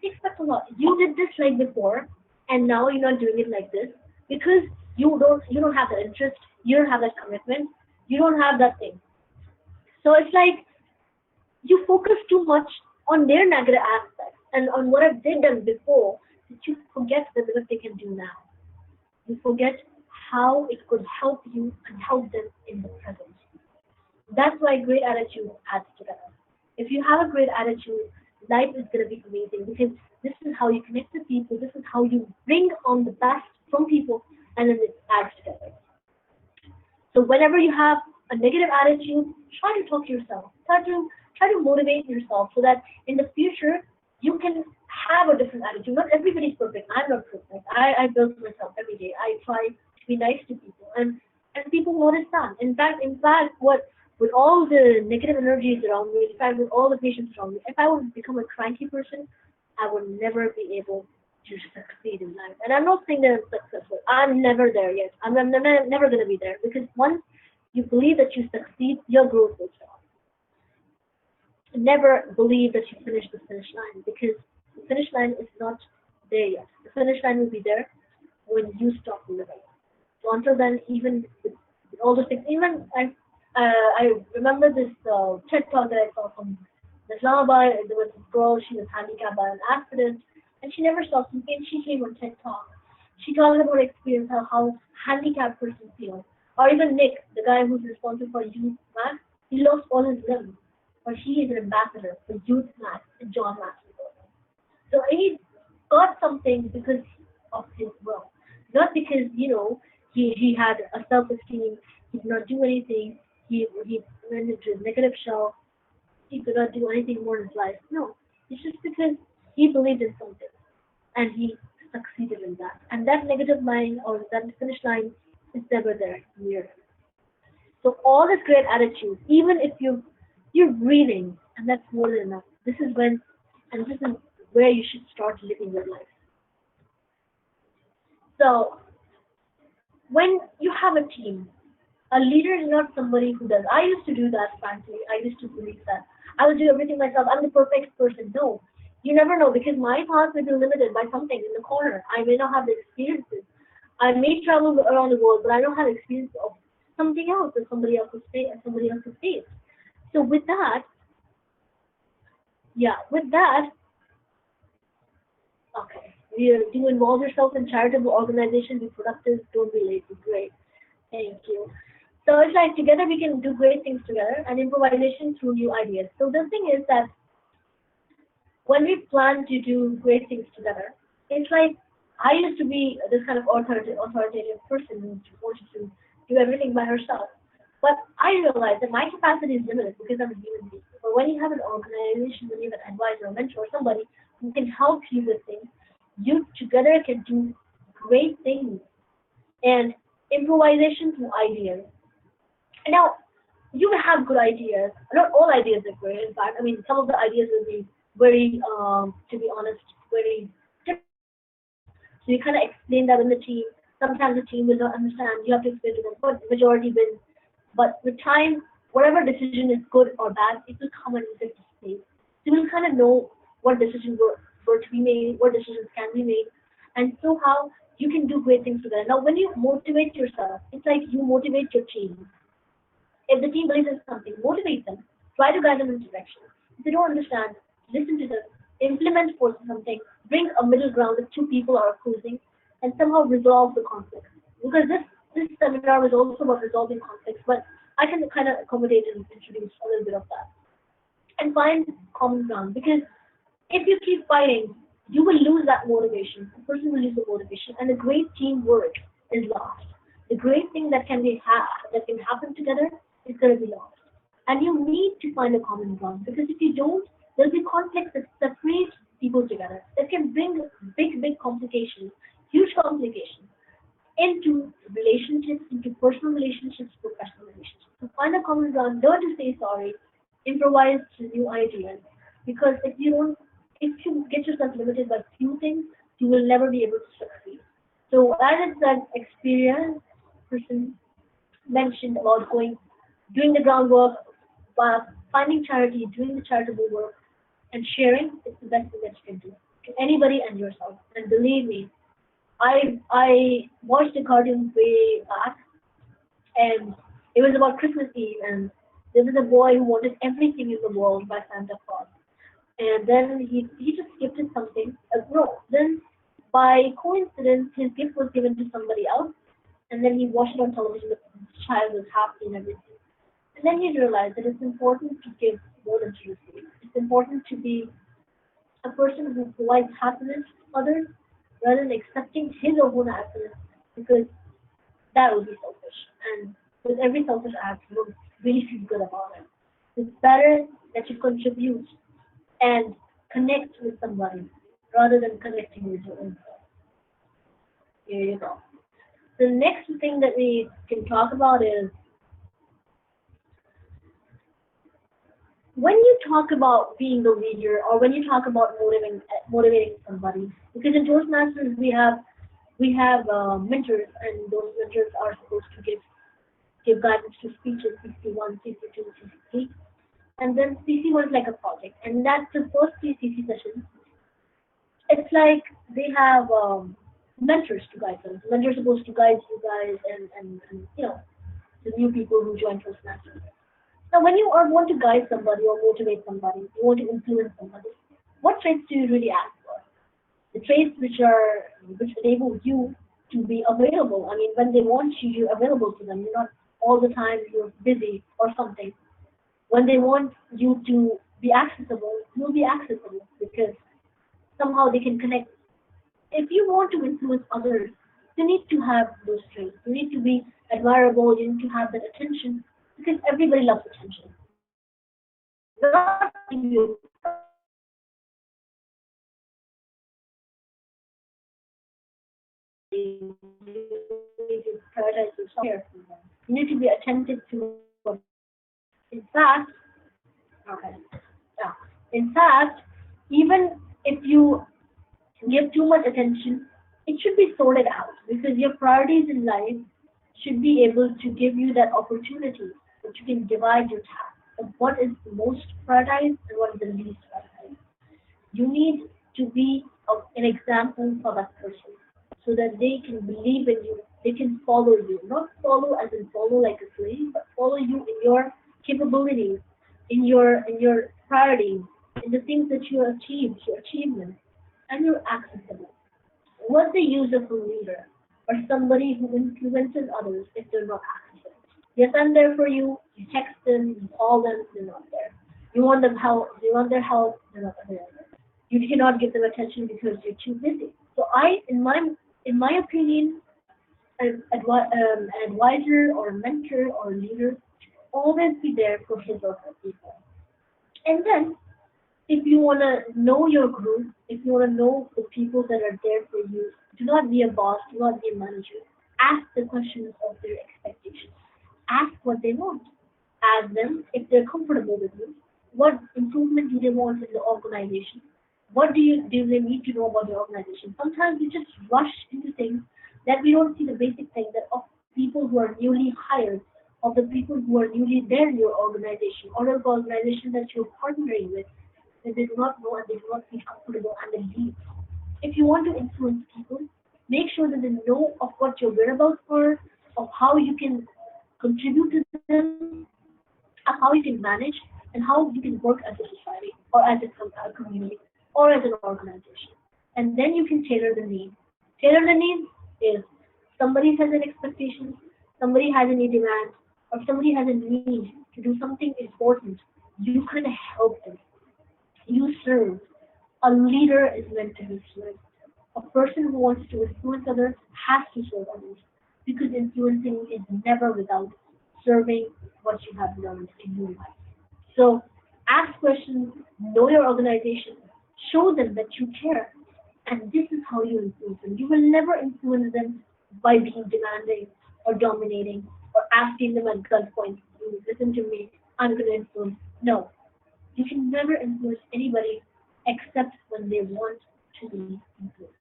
they expect a lot. You did this like before and now you're not doing it like this because you don't have that interest, you don't have that commitment, you don't have that thing. So it's like you focus too much on their negative aspects and on what have they done before that you forget the what they can do now. You forget how it could help you and help them in the present. That's why great attitude adds together. If you have a great attitude, life is going to be amazing because this is how you connect with people. This is how you bring on the best from people, and then it adds together. So whenever you have a negative attitude, try to talk to yourself. Try to motivate yourself so that in the future you can have a different attitude. Not everybody's perfect. I'm not perfect. I build myself every day. I try to be nice to people and people notice that. In fact what with all the negative energies around me, in fact with all the patients around me, if I would become a cranky person, I would never be able to succeed in life. And I'm not saying that I'm successful. I'm never there yet. I'm never going to be there because once you believe that you succeed, your growth will start. Never believe that you finish the finish line because the finish line is not there yet. The finish line will be there when you stop living. So until then, even with all those things, even I remember this TED talk that I saw from Islamabad. There was this girl, she was handicapped by an accident, and she never stopped speaking. She came on TED talk. She talked about her experience, how handicapped person feels. Or even Nick, the guy who's responsible for youth math, he lost all his limbs, but he is an ambassador for youth math and John Math. So he got something because of his will, not because he had a self-esteem. He did not do anything. He went into his negative shell. He could not do anything more in his life. No, it's just because he believed in something and he succeeded in that. And that negative line or that finish line is never there near him. So all this great attitude, even if you're breathing, and that's more than enough. This is where you should start living your life. So when you have a team, a leader is not somebody who does. I used to do that, frankly. I used to believe that I will do everything myself. I'm the perfect person. No, you never know because my path may be limited by something in the corner. I may not have the experiences. I may travel around the world, but I don't have experience of something else at somebody else's pace. So with that, yeah, with that, okay, do involve yourself in charitable organizations, be productive, don't be lazy. Great, thank you. So it's like together we can do great things together and improvisation through new ideas. So the thing is that when we plan to do great things together, it's like I used to be this kind of authoritative person who wanted to do everything by herself. But I realized that my capacity is limited because I'm a human being. But when you have an organization, when you have an advisor, a mentor, somebody who can help you with things, you together can do great things and improvisation through ideas. And now you will have good ideas. Not all ideas are great. In fact, I mean, some of the ideas will be very, to be honest, very different from yours. So you kind of explain that in the team. Sometimes the team will not understand. You have to explain to them, but the majority wins. But with time, whatever decision is good or bad, it will come and sit to place. So you will kind of know what decisions were to be made, what decisions can be made, and so how you can do great things together. Now, when you motivate yourself, it's like you motivate your team. If the team believes in something, motivate them. Try to guide them in direction. If they don't understand, listen to them. Implement for something. Bring a middle ground if two people are opposing, and somehow resolve the conflict. Because this seminar was also about resolving conflicts, but I can kind of accommodate and introduce a little bit of that and find common ground. Because if you keep fighting, you will lose that motivation. The person will lose the motivation, and the great teamwork is lost. The great thing that can happen together is going to be lost. And you need to find a common ground because if you don't, there'll be conflicts that separate people together. That can bring big complications, huge complications into relationships, into personal relationships, professional relationships. So find a common ground, learn to say sorry, improvise to new ideas. Because if you get yourself limited by few things, you will never be able to succeed. So as it's that experience person mentioned about doing the groundwork, finding charity, doing the charitable work, and sharing, it's the best thing that you can do to anybody and yourself. And believe me, I watched a cartoon way back, and it was about Christmas Eve, and there was a boy who wanted everything in the world by Santa Claus, and then he just gifted something. No, then by coincidence, his gift was given to somebody else, and then he watched it on television. The child was happy and everything, and then he realized that it's important to give more than to receive. It's important to be a person who provides happiness to others rather than accepting his or her happiness because that would be selfish. And with every selfish act, you don't really feel good about it. It's better that you contribute and connect with somebody rather than connecting with your own self. Here you go. The next thing that we can talk about is when you talk about being the leader or when you talk about motivating somebody, because in Toastmasters we have mentors, and those mentors are supposed to give guidance to speeches, CC1, CC2, CC3, and then CC1 is like a project, and that's the first three CC sessions. It's like they have mentors to guide them. Mentors are supposed to guide you guys and the new people who join Toastmasters. Now, when you want to guide somebody or motivate somebody, you want to influence somebody, what traits do you really ask for? The traits which enable you to be available. I mean, when they want you, you're available to them. You're not all the time you're busy or something. When they want you to be accessible, you'll be accessible because somehow they can connect. If you want to influence others, you need to have those traits. You need to be admirable. You need to have that attention because everybody loves attention. Not something you need to prioritize yourself carefully. You need to be attentive to what. In fact, okay, yeah. In fact, even if you give too much attention, it should be sorted out because your priorities in life should be able to give you that opportunity that you can divide your tasks. Of what is the most prioritized and what is the least prioritized. You need to be an example for that person so that they can believe in you. They can follow you, not follow as in follow like a slave, but follow you in your capabilities, in your priorities, in the things that you achieved, your achievements, and your accessible. What's the use of a leader or somebody who influences others if they're not accessible? Yes, I'm there for you. You text them, you call them, they're not there. You want them help, you want their help, they're not there. You cannot give them attention because you're too busy. So in my opinion, an advisor or a mentor or a leader should always be there for his or her people. And then if you want to know your group, if you want to know the people that are there for you, do not be a boss, do not be a manager. Ask the questions of their expectations. Ask what they want. Ask them if they're comfortable with you. What improvement do they want in the organization? What do they need to know about the organization? Sometimes we just rush into things that we don't see the basic thing that of people who are newly hired, of the people who are newly there in your organization, or of the organization that you're partnering with, that they do not know and they do not feel comfortable and they leave. If you want to influence people, make sure that they know of what your whereabouts are, of how you can contribute to them, of how you can manage, and how you can work as a society or as a community or as an organization. And then you can tailor the need. Tailor the need is somebody has an expectation, somebody has any demand, or somebody has a need to do something important. You kind of help them. You serve. A leader is meant to be served. A person who wants to influence others has to serve others because influencing is never without serving what you have learned in your life. So ask questions, know your organization, show them that you care, and this is how you influence them. You will never influence them by being demanding or dominating or asking them at gunpoint, "You listen to me, I'm going to influence." No, you can never influence anybody except when they want to be influenced.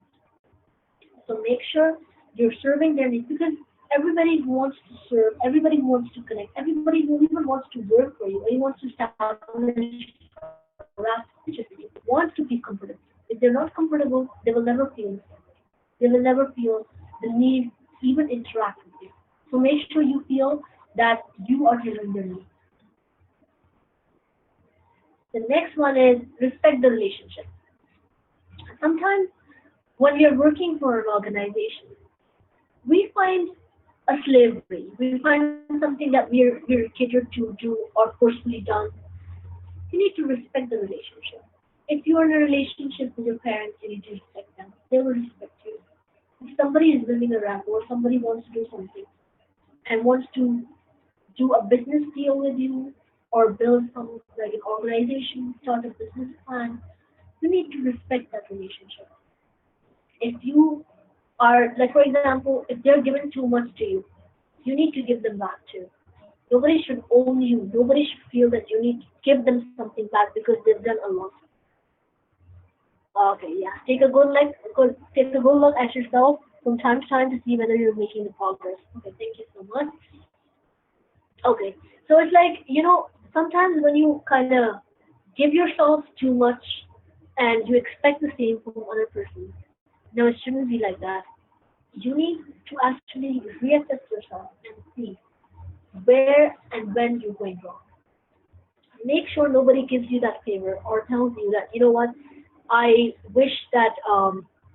So make sure you're serving their needs because everybody who wants to serve, everybody who wants to connect, everybody who even wants to work for you, or wants to establish or relationship with you, wants to be comfortable. If they're not comfortable, they will never feel they will never feel the need to even interact with you. So make sure you feel that you are hearing their needs. The next one is respect the relationship. Sometimes when we are working for an organization, we find a slavery. We find something that we're catered to do or forcefully done. You need to respect the relationship. If you're in a relationship with your parents, you need to respect them. They will respect you. If somebody is building a rapport, or somebody wants to do something and wants to do a business deal with you or build some like an organization, start a business plan, you need to respect that relationship. If you are like for example, if they're giving too much to you, you need to give them back too. Nobody should own you. Nobody should feel that you need to give them something back because they've done a lot. Okay, yeah. Take a good look at yourself from time to time to see whether you're making the progress. Okay, thank you so much. Okay, so it's like sometimes when you kind of give yourself too much and you expect the same from other person. No, it shouldn't be like that. You need to actually reassess yourself and see where and when you're going wrong. Make sure nobody gives you that favor or tells you that, you know what, I wish that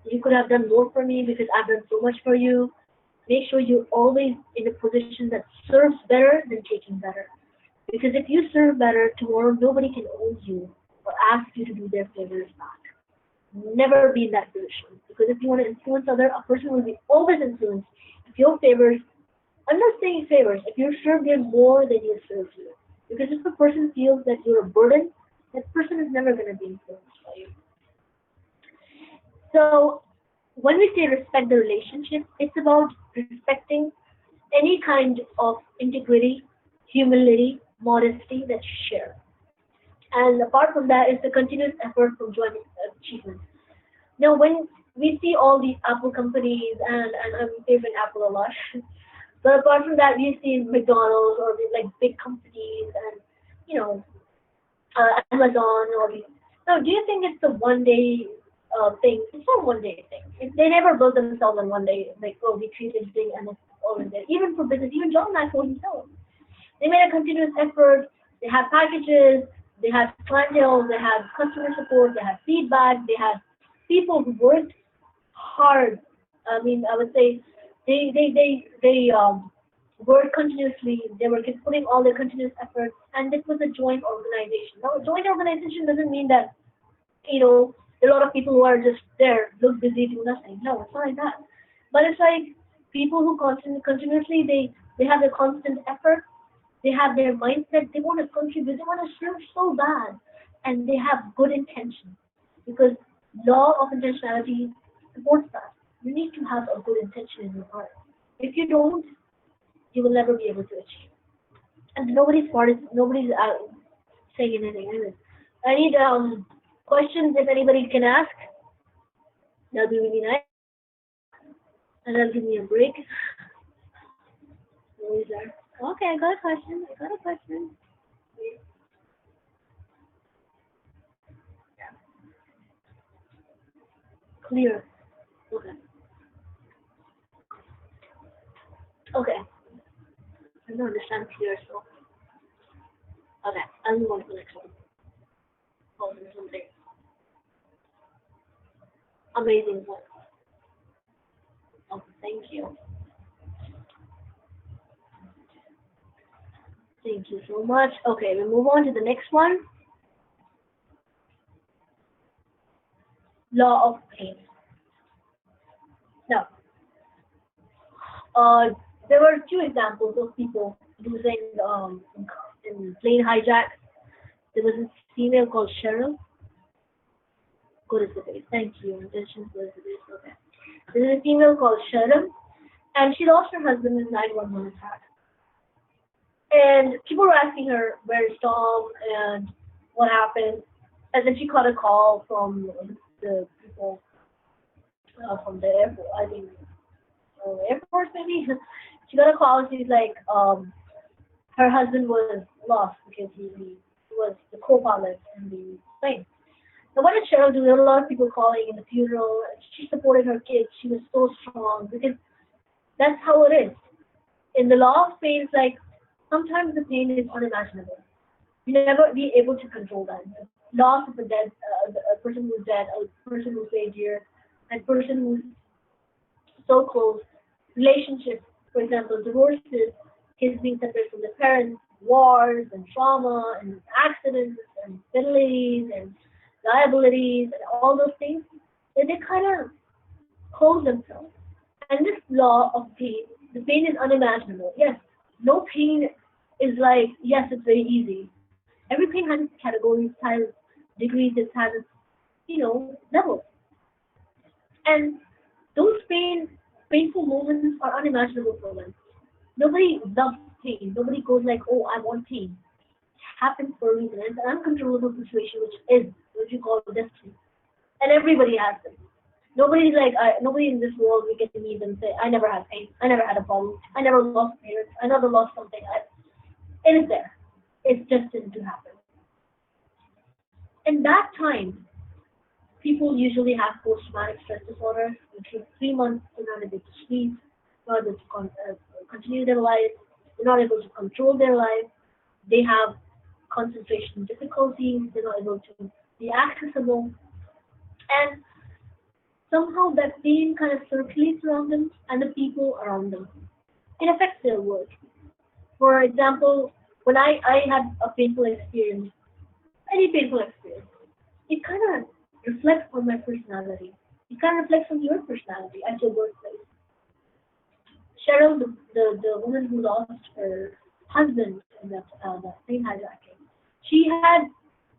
you could have done more for me because I've done so much for you. Make sure you're always in a position that serves better than taking better. Because if you serve better, tomorrow nobody can own you or ask you to do their favors back. Never be in that position. Because if you want to influence other, a person will be always influenced if your favors, I'm not saying favors, if you serve them more than you serve you. Because if a person feels that you're a burden, that person is never going to be influenced by you. So when we say respect the relationship, it's about respecting any kind of integrity, humility, modesty that you share. And apart from that is the continuous effort from joint achievements. Now, when we see all these Apple companies, and I'm favoring Apple a lot, but apart from that, we see McDonald's or these like big companies and you know Amazon or these. Now, do you think it's the one day? thing. It's not one day thing. They never build themselves in one day. Like, oh, we created a thing and it's always there. Even for business, even John Maxwell himself, they made a continuous effort. They had packages. They had clientele. They had customer support. They had feedback. They had people who worked hard. I mean, I would say they worked continuously. They were putting all their continuous efforts, and this was a joint organization. Now, a joint organization doesn't mean that a lot of people who are just there look busy doing nothing. No, it's not like that. But it's like people who continuously they have a constant effort. They have their mindset. They want to contribute. They want to serve so bad, and they have good intention because law of intentionality supports that. You need to have a good intention in your heart. If you don't, you will never be able to achieve. And nobody's saying anything. Anyways, I need questions if anybody can ask. That'll be really nice, and that'll give me a break. Always there. Okay, I got a question. I got a question. Clear. Okay. Okay. I don't understand clear, so okay. I'll move on to the next one. Oh, there's something amazing one. Oh, thank you. Thank you so much. Okay, we move on to the next one. Law of pain. Now, uh, there were two examples of people losing in plane hijacks. There was this female called Cheryl. Good as the face. Thank you. Intentions good as the face. Okay. There is a female called Cheryl, and she lost her husband in a 911 attack. And people were asking her, "Where's Tom?" and "What happened?" And then she got a call from the people from the airport. I think Air Force maybe. She got a call. She's like, her husband was lost because he was the co-pilot in the plane. So what did Cheryl do? There were a lot of people calling in the funeral. She supported her kids. She was so strong because that's how it is. In the law of pain, it's like sometimes the pain is unimaginable. You never be able to control that. The loss of a person who's dead, a person who's stayed here, a person who's so close, relationships, for example, divorces, kids being separated from their parents, wars and trauma and accidents and disabilities and liabilities and all those things, they kind of close themselves. And this law of pain, the pain is unimaginable. Yes, no pain is like, yes, it's very easy. Every pain has its categories, has degrees, it has its, levels. And those painful moments are unimaginable for them. Nobody loves pain. Nobody goes like, oh, I want pain. It happens for a reason. It's an uncontrollable situation, which is what you call destiny. And everybody has them. Nobody in this world we get to meet and say, I never had pain. I never had a problem. I never lost parents. I never lost something. It is there. It's destined to happen. In that time, people usually have post-traumatic stress disorder, which takes 3 months to not able to sleep, not able to continue their life, they're not able to control their life, they have concentration difficulties, they're not able to be accessible, and somehow that pain kind of circulates around them and the people around them. It affects their work. For example, when I had a painful experience, any painful experience, it kind of reflects on my personality. It kind of reflects on your personality at your workplace. Cheryl, the woman who lost her husband in that plane hijacking, she had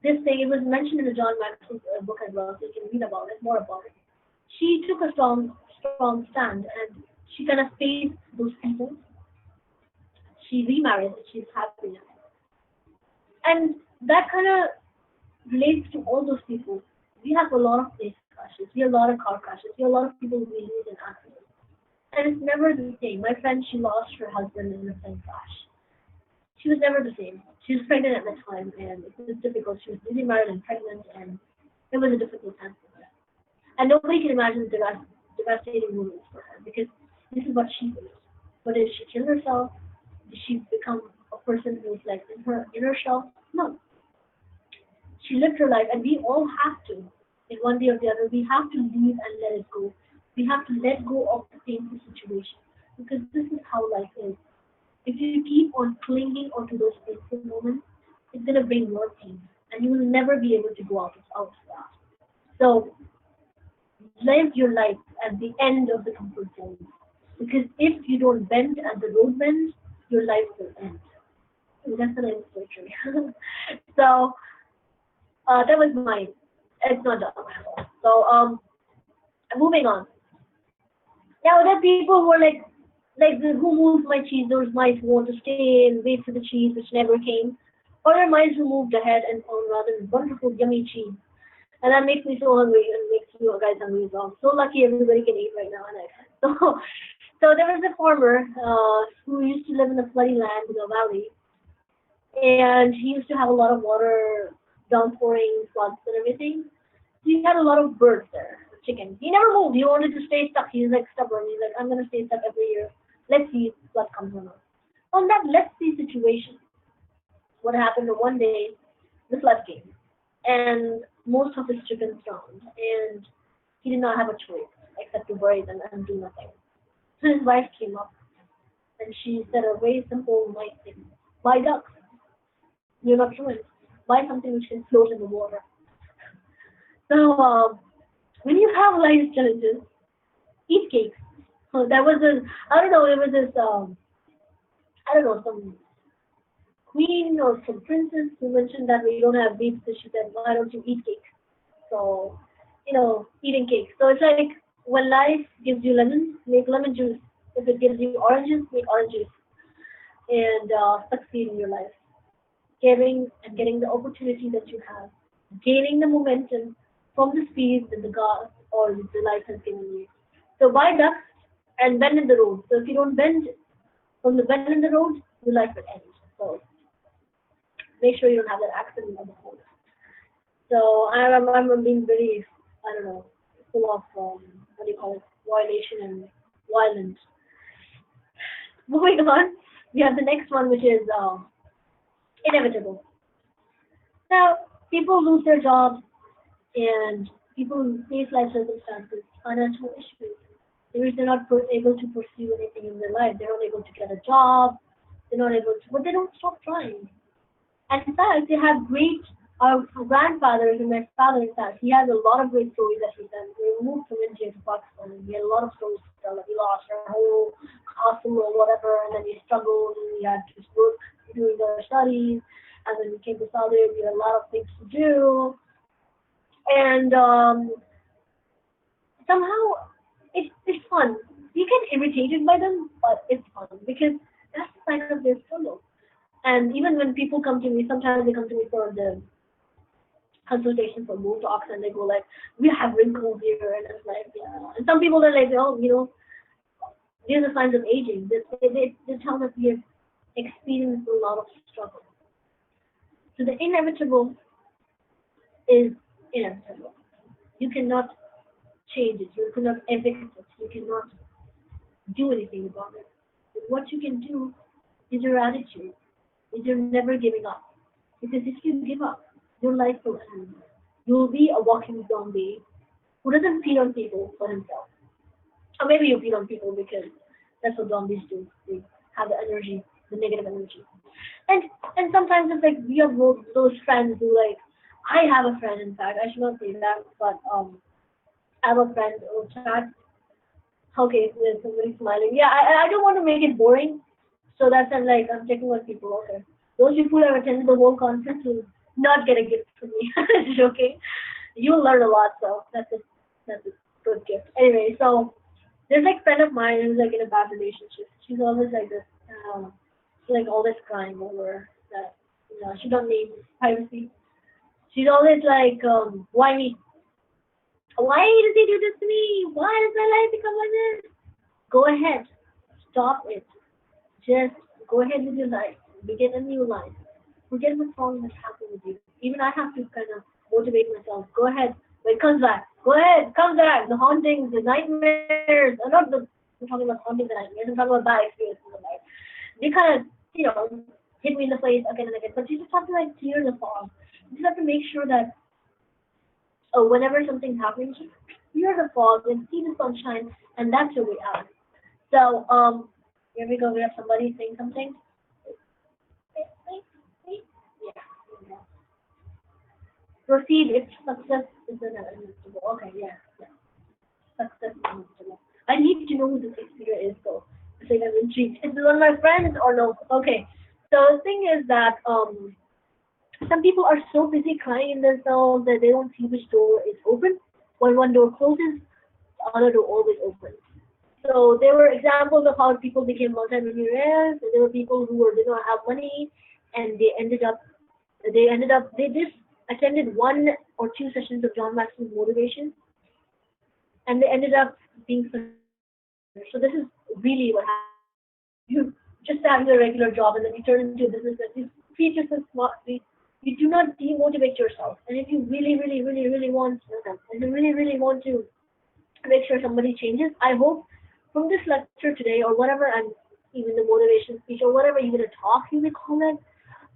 this thing. It was mentioned in the John Maxwell book as well, so you can read about it, more about it. She took a strong stand, and she kind of faced those people. She remarried, and she's happy now. And that kind of relates to all those people. We have a lot of plane crashes. We have a lot of car crashes. We have a lot of people who we lose in accidents. And it's never the same. My friend, she lost her husband in a plane crash. She was never the same. She was pregnant at the time, and it was difficult. She was newly married and pregnant, and it was a difficult time for her. And nobody can imagine the devastating moments for her because this is what she faced. But did she kill herself? Did she become a person who's like in her inner self? No. She lived her life, and we all have to, in one way or the other, we have to leave and let it go. We have to let go of the painful situation because this is how life is. If you keep on clinging onto those painful moments, it's gonna bring more pain, and you will never be able to go out of that. So live your life at the end of the comfort zone. Because if you don't bend at the road bends, your life will end. And that's the name of poetry. So that was mine. It's not done. So moving on. Now there are people who are like who moved my cheese. Those mice who want to stay and wait for the cheese which never came. Or there are mice who moved ahead and found rather wonderful yummy cheese. And that makes me so hungry and makes you guys hungry as well. I'm so lucky everybody can eat right now, and I can. So there was a farmer who used to live in a flooding land in a valley, and he used to have a lot of water downpouring, floods, and everything. So he had a lot of birds there, chickens. He never moved. He wanted to stay stuck. He's like stubborn. He's like, I'm gonna stay stuck every year. Let's see if flood comes or not. On that let's see situation, what happened one day, the flood came, and most of his chickens drowned, and he did not have a choice except to bury them and do nothing. So his wife came up, and she said a very simple, nice thing: buy ducks. You're not ruined. Buy something which can float in the water. So when you have life challenges, eat cakes. So that was this. I don't know. It was this. I don't know, some queen or some princess who mentioned that we don't have beef, so she said, "Why don't you eat cake?" So, eating cake. So it's like when life gives you lemons, make lemon juice. If it gives you oranges, make orange juice, and succeed in your life. Giving and getting the opportunity that you have, gaining the momentum from the speed that the God or the life has given you. So buy ducks and bend in the road. So if you don't bend from the bend in the road, your life will end. So make sure you don't have that accident on the road. So I'm being very, I don't know, full of what do you call it, violation and violence. Moving on, we have the next one, which is inevitable. Now, people lose their jobs and people face life circumstances, financial issues. They're not able to pursue anything in their life. They're not able to get a job. They're not able to, but they don't stop trying. And in fact, they have great, our grandfathers and my father, in fact, he has a lot of great stories that he said. We moved from India to Pakistan and he had a lot of stories to tell. Like we lost our whole castle or whatever, and then we struggled and we had to work doing our studies. And then we came to Saudi Arabia, we had a lot of things to do. And somehow it's fun. You get irritated by them, but it's fun because that's the sign of their struggle. And even when people come to me, sometimes they come to me for the consultation for mood talks, and they go like, "We have wrinkles here," and it's like, yeah. And some people are like, "Oh, these are signs of aging." They tell us we have experienced a lot of struggle. So the inevitable is inevitable. You cannot change it. You cannot evict it. You cannot do anything about it. But what you can do is your attitude, is your never giving up. Because if you give up, your life will end. You will be a walking zombie who doesn't feed on people for himself. Or maybe you feed on people because that's what zombies do. They have the energy, the negative energy. And and sometimes it's like we have those friends who like I have a friend in fact, I should not say that, but I have a friend who chat. Okay, there's somebody smiling. Yeah, I don't want to make it boring. So that's I'm like I'm checking on people. Okay. Those people who have attended the whole conference will not get a gift from me. It's okay. You'll learn a lot, so that's a good gift. Anyway, so there's like a friend of mine who's like in a bad relationship. She's always like this. She's like always crying over that. She don't need privacy. She's always like, why me? Why does he do this to me? Why does my life become like this? Go ahead. Stop it. Just go ahead with your life. Begin a new life. Forget what's wrong that's happened with you. Even I have to kind of motivate myself. Go ahead. When it comes back. Go ahead, come back. The hauntings, the nightmares. Not the. I'm talking about haunting the nightmares. I'm talking about bad experiences in life. They kind of, hit me in the face again and again. But you just have to like clear the fog. You just have to make sure that whenever something's happening, just clear the fog and see the sunshine, and that's your way out. So, here we go. We have somebody saying something. Wait, wait, wait. Yeah. Proceed if success is inevitable. Okay, yeah, yeah. Success is inevitable. I need to know who the sixth figure is, though. It's like I'm intrigued. Is it one of my friends or no? Okay. So the thing is that some people are so busy crying in themselves that they don't see which door is open. When one door closes, the other door always opens. So there were examples of how people became multimillionaires. There were people who did not have money, and they just attended one or two sessions of John Maxwell's motivation, and they ended up being successful millionaires. So this is really what happens. You just have your regular job, and then you turn into a businessman. You treat yourself smartly. You do not demotivate yourself. And if you really, really, really, really want, and you really, really want to make sure somebody changes. I hope from this lecture today or whatever I'm even the motivation speech or whatever even a talk you may call it,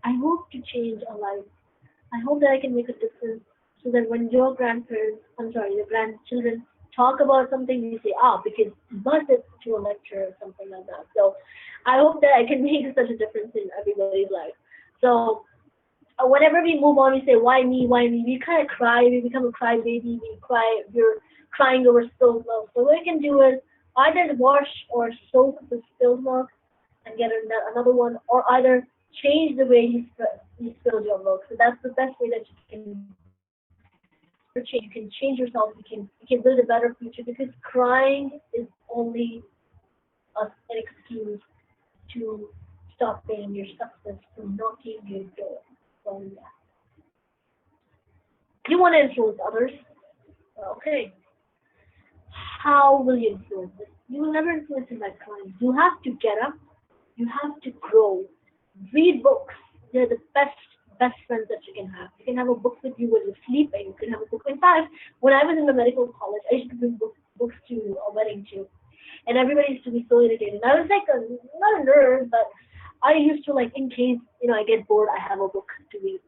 I hope to change a life. I hope that I can make a difference so that when your grandparents, I'm sorry, your grandchildren talk about something, you say, ah, because bus it to a lecture or something like that. So I hope that I can make such a difference in everybody's life. So whenever we move on, we say, why me, why me? We kind of cry, we become a cry baby, we're crying over spilled milk. So what we can do is either wash or soak the spilled milk and get another one, or either change the way you spill your milk. So that's the best way that you can change. You can change yourself. You can build a better future because crying is only an excuse to stop paying your success from knocking your door. So yeah, you want to influence others. Okay, how will you influence it? You will never influence it by crying. You have to get up. You have to grow. Read books. They're the best friends that you can have. You can have a book with you when you're sleeping. You can have a book. In fact, when I was in the medical college, I used to bring books to a wedding too, and everybody used to be so irritated. I was like not a nerd, but I used to like in case I get bored, I have a book to read.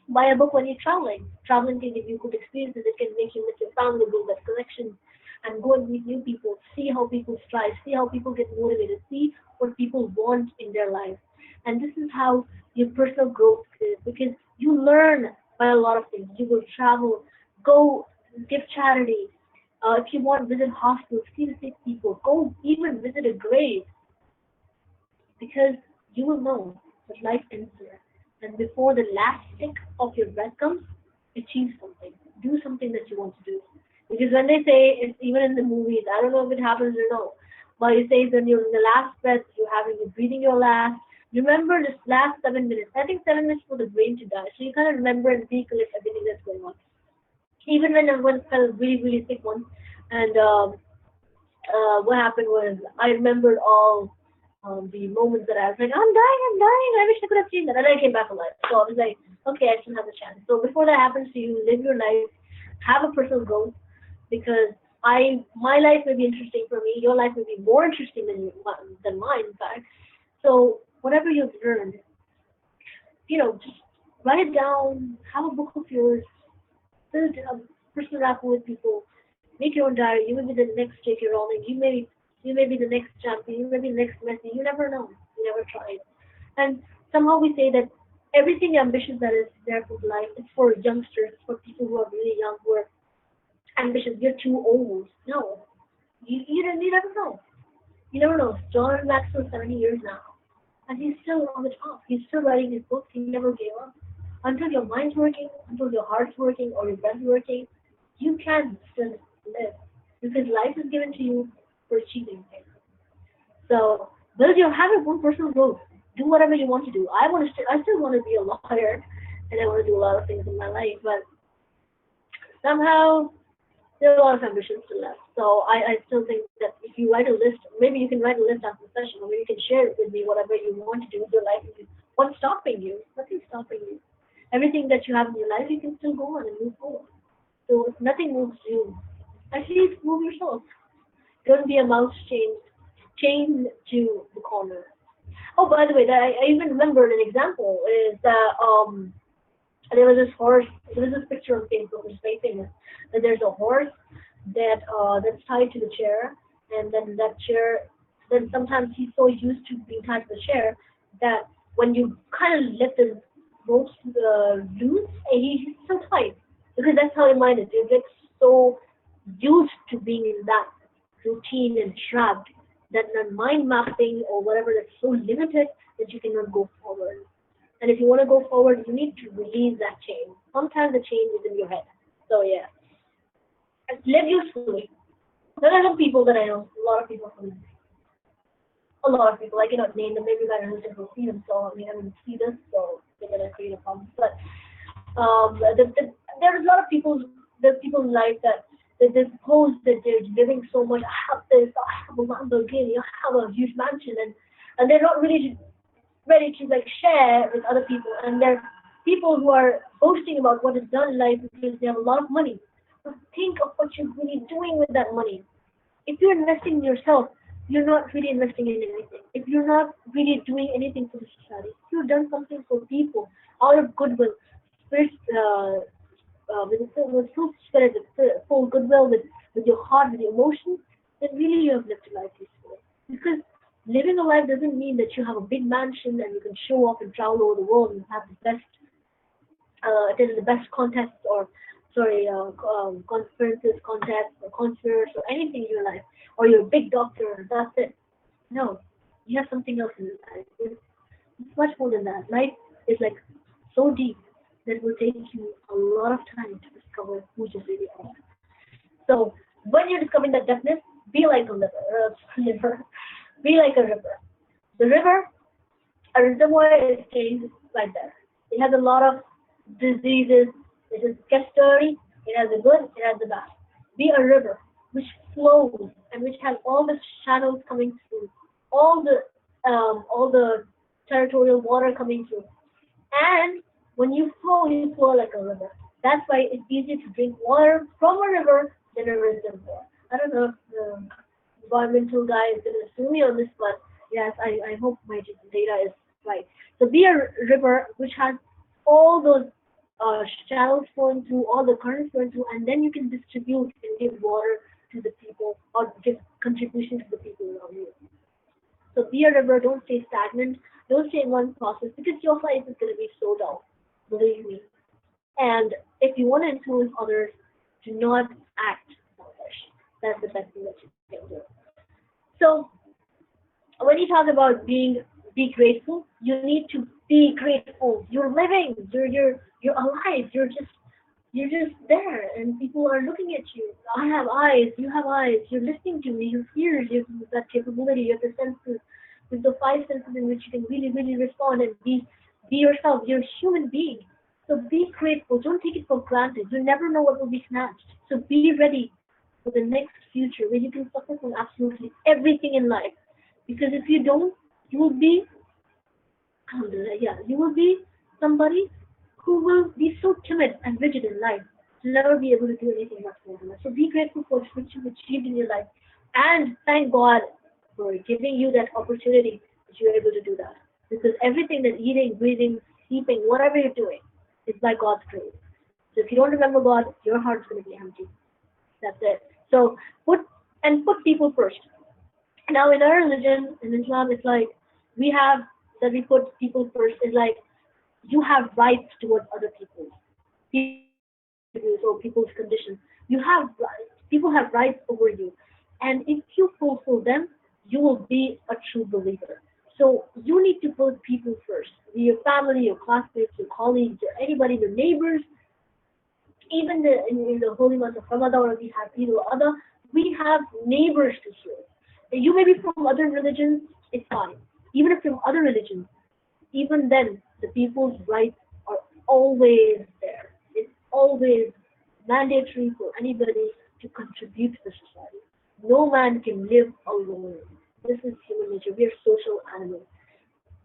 Buy a book when you're traveling. Traveling can give you good experiences. It can make you with your family, build that connection, and go and meet new people. See how people strive. See how people get motivated. See what people want in their life. And this is how your personal growth is because you learn by a lot of things. You will travel, go give charity. If you want, visit hospitals, see the sick people. Go even visit a grave because you will know that life ends there. And before the last tick of your breath comes, achieve something. Do something that you want to do. Because when they say, it's even in the movies, I don't know if it happens or no, but it says when you're in the last breath, you're breathing your last. Remember this last 7 minutes. I think 7 minutes for the brain to die. So you kind of remember and recollect everything that's going on. Even when everyone felt really, really sick once, and what happened was I remembered all the moments that I was like, I'm dying. I wish I could have seen that. And I came back alive. So I was like, okay, I still have a chance. So before that happens to you, live your life, have a personal growth, because my life may be interesting for me. Your life may be more interesting than mine, in fact. So whatever you've learned, just write it down. Have a book of yours. Build a personal rapport with people. Make your own diary. You may be the next J.K. Rowling. You may be the next champion. You may be the next Messi. You never know. You never tried. And somehow we say that everything ambitious that is there for life is for youngsters, for people who are really young, who are ambitious. You're too old. No, you never know. You never know. John Maxwell 70 years now, and he's still on the top. He's still writing his books. He never gave up. Until your mind's working, until your heart's working, or your breath's working, you can still live because life is given to you for achieving things. So have your own personal growth. Do whatever you want to do. I still want to be a lawyer, and I want to do a lot of things in my life, but somehow there are a lot of ambitions still left. So I still think that if you write a list, maybe you can write a list after the session, or maybe you can share it with me, whatever you want to do with your life. What's stopping you? Nothing's stopping you. Everything that you have in your life, you can still go on and move forward. So if nothing moves you, at least move yourself. Don't be a mouse chained to the corner. Oh, by the way, that I even remembered an example is that there was this horse. There was this picture on Facebook, which is very famous. That there's a horse that's tied to the chair, and then that chair. Then sometimes he's so used to being tied to the chair that when you kind of let the ropes loose, he's so tight because that's how your mind is. You get so used to being in that routine and trapped that the mind mapping or whatever that's so limited that you cannot go forward. And if you want to go forward, you need to release that chain. Sometimes the chain is in your head. So yeah, live usefully. There are some people that I know, a lot of people. I cannot name them. Maybe my relatives will see them. So I mean, I mean, see this, so they're gonna create a problem. But there's a lot of people. There's people in life that they suppose that they're living so much. I have this. I have a Lamborghini. I have a huge mansion, and they're not really ready to like share with other people. And there are people who are boasting about what is done in life because they have a lot of money. But think of what you're really doing with that money. If you're investing in yourself, you're not really investing in anything. If you're not really doing anything for the society, if you've done something for people out of goodwill, spirit, with full spirit, with full goodwill, with your heart, with your emotions, then really you have lived a life peacefully. Because living a life doesn't mean that you have a big mansion and you can show off and travel over the world and have the best, attend the best contests or, sorry, conferences, contests, or concerts, or anything in your life, or you're a big doctor, that's it. No, you have something else in your life. It's much more than that. Life is like so deep that it will take you a lot of time to discover who you really are. So when you're discovering that depthness, be like a river. Be like a river. The river, a reservoir is staying right there. It has a lot of diseases. It is story. It has the good. It has the bad. Be a river which flows and which has all the channels coming through, all the territorial water coming through. And when you flow like a river. That's why it's easier to drink water from a river than a reservoir. I don't know if the environmental guy is going to sue me on this, but yes, I hope my data is right. So be a river which has all those channels flowing through, all the currents flowing through, and then you can distribute and give water to the people or give contribution to the people around you. So be a river, don't stay stagnant, don't stay in one process because your life is going to be so dull, believe me. And if you want to influence others, do not act selfish. That's the best thing that you can do. So when you talk about be grateful, you need to be grateful. You're living, you're alive, you're just there, and people are looking at you. I have eyes, you have eyes. You're listening to me. Your ears, you have that capability. You have the senses, with the five senses in which you can really, really respond and be yourself. You're a human being. So be grateful. Don't take it for granted. You never know what will be snatched. So be ready for the next future where you can suffer from absolutely everything in life. Because if you don't, you will be yeah, you will be somebody who will be so timid and rigid in life to never be able to do anything much more than that. So be grateful for what you've achieved in your life and thank God for giving you that opportunity that you're able to do that. Because everything that eating, breathing, sleeping, whatever you're doing is by God's grace. So if you don't remember God, your heart's going to be empty. That's it. So put people first. Now in our religion, in Islam, it's like we have that we put people first. Is like you have rights towards other people, or people's conditions. You have rights. People have rights over you, and if you fulfill them, you will be a true believer. So you need to put people first. Your family, your classmates, your colleagues, or anybody, your neighbors, even in the holy month of Ramadan or we have Eid al-Adha, we have neighbors to serve. You may be from other religions, it's fine. Even if from other religions, even then, the people's rights are always there. It's always mandatory for anybody to contribute to the society. No man can live alone. This is human nature. We are social animals.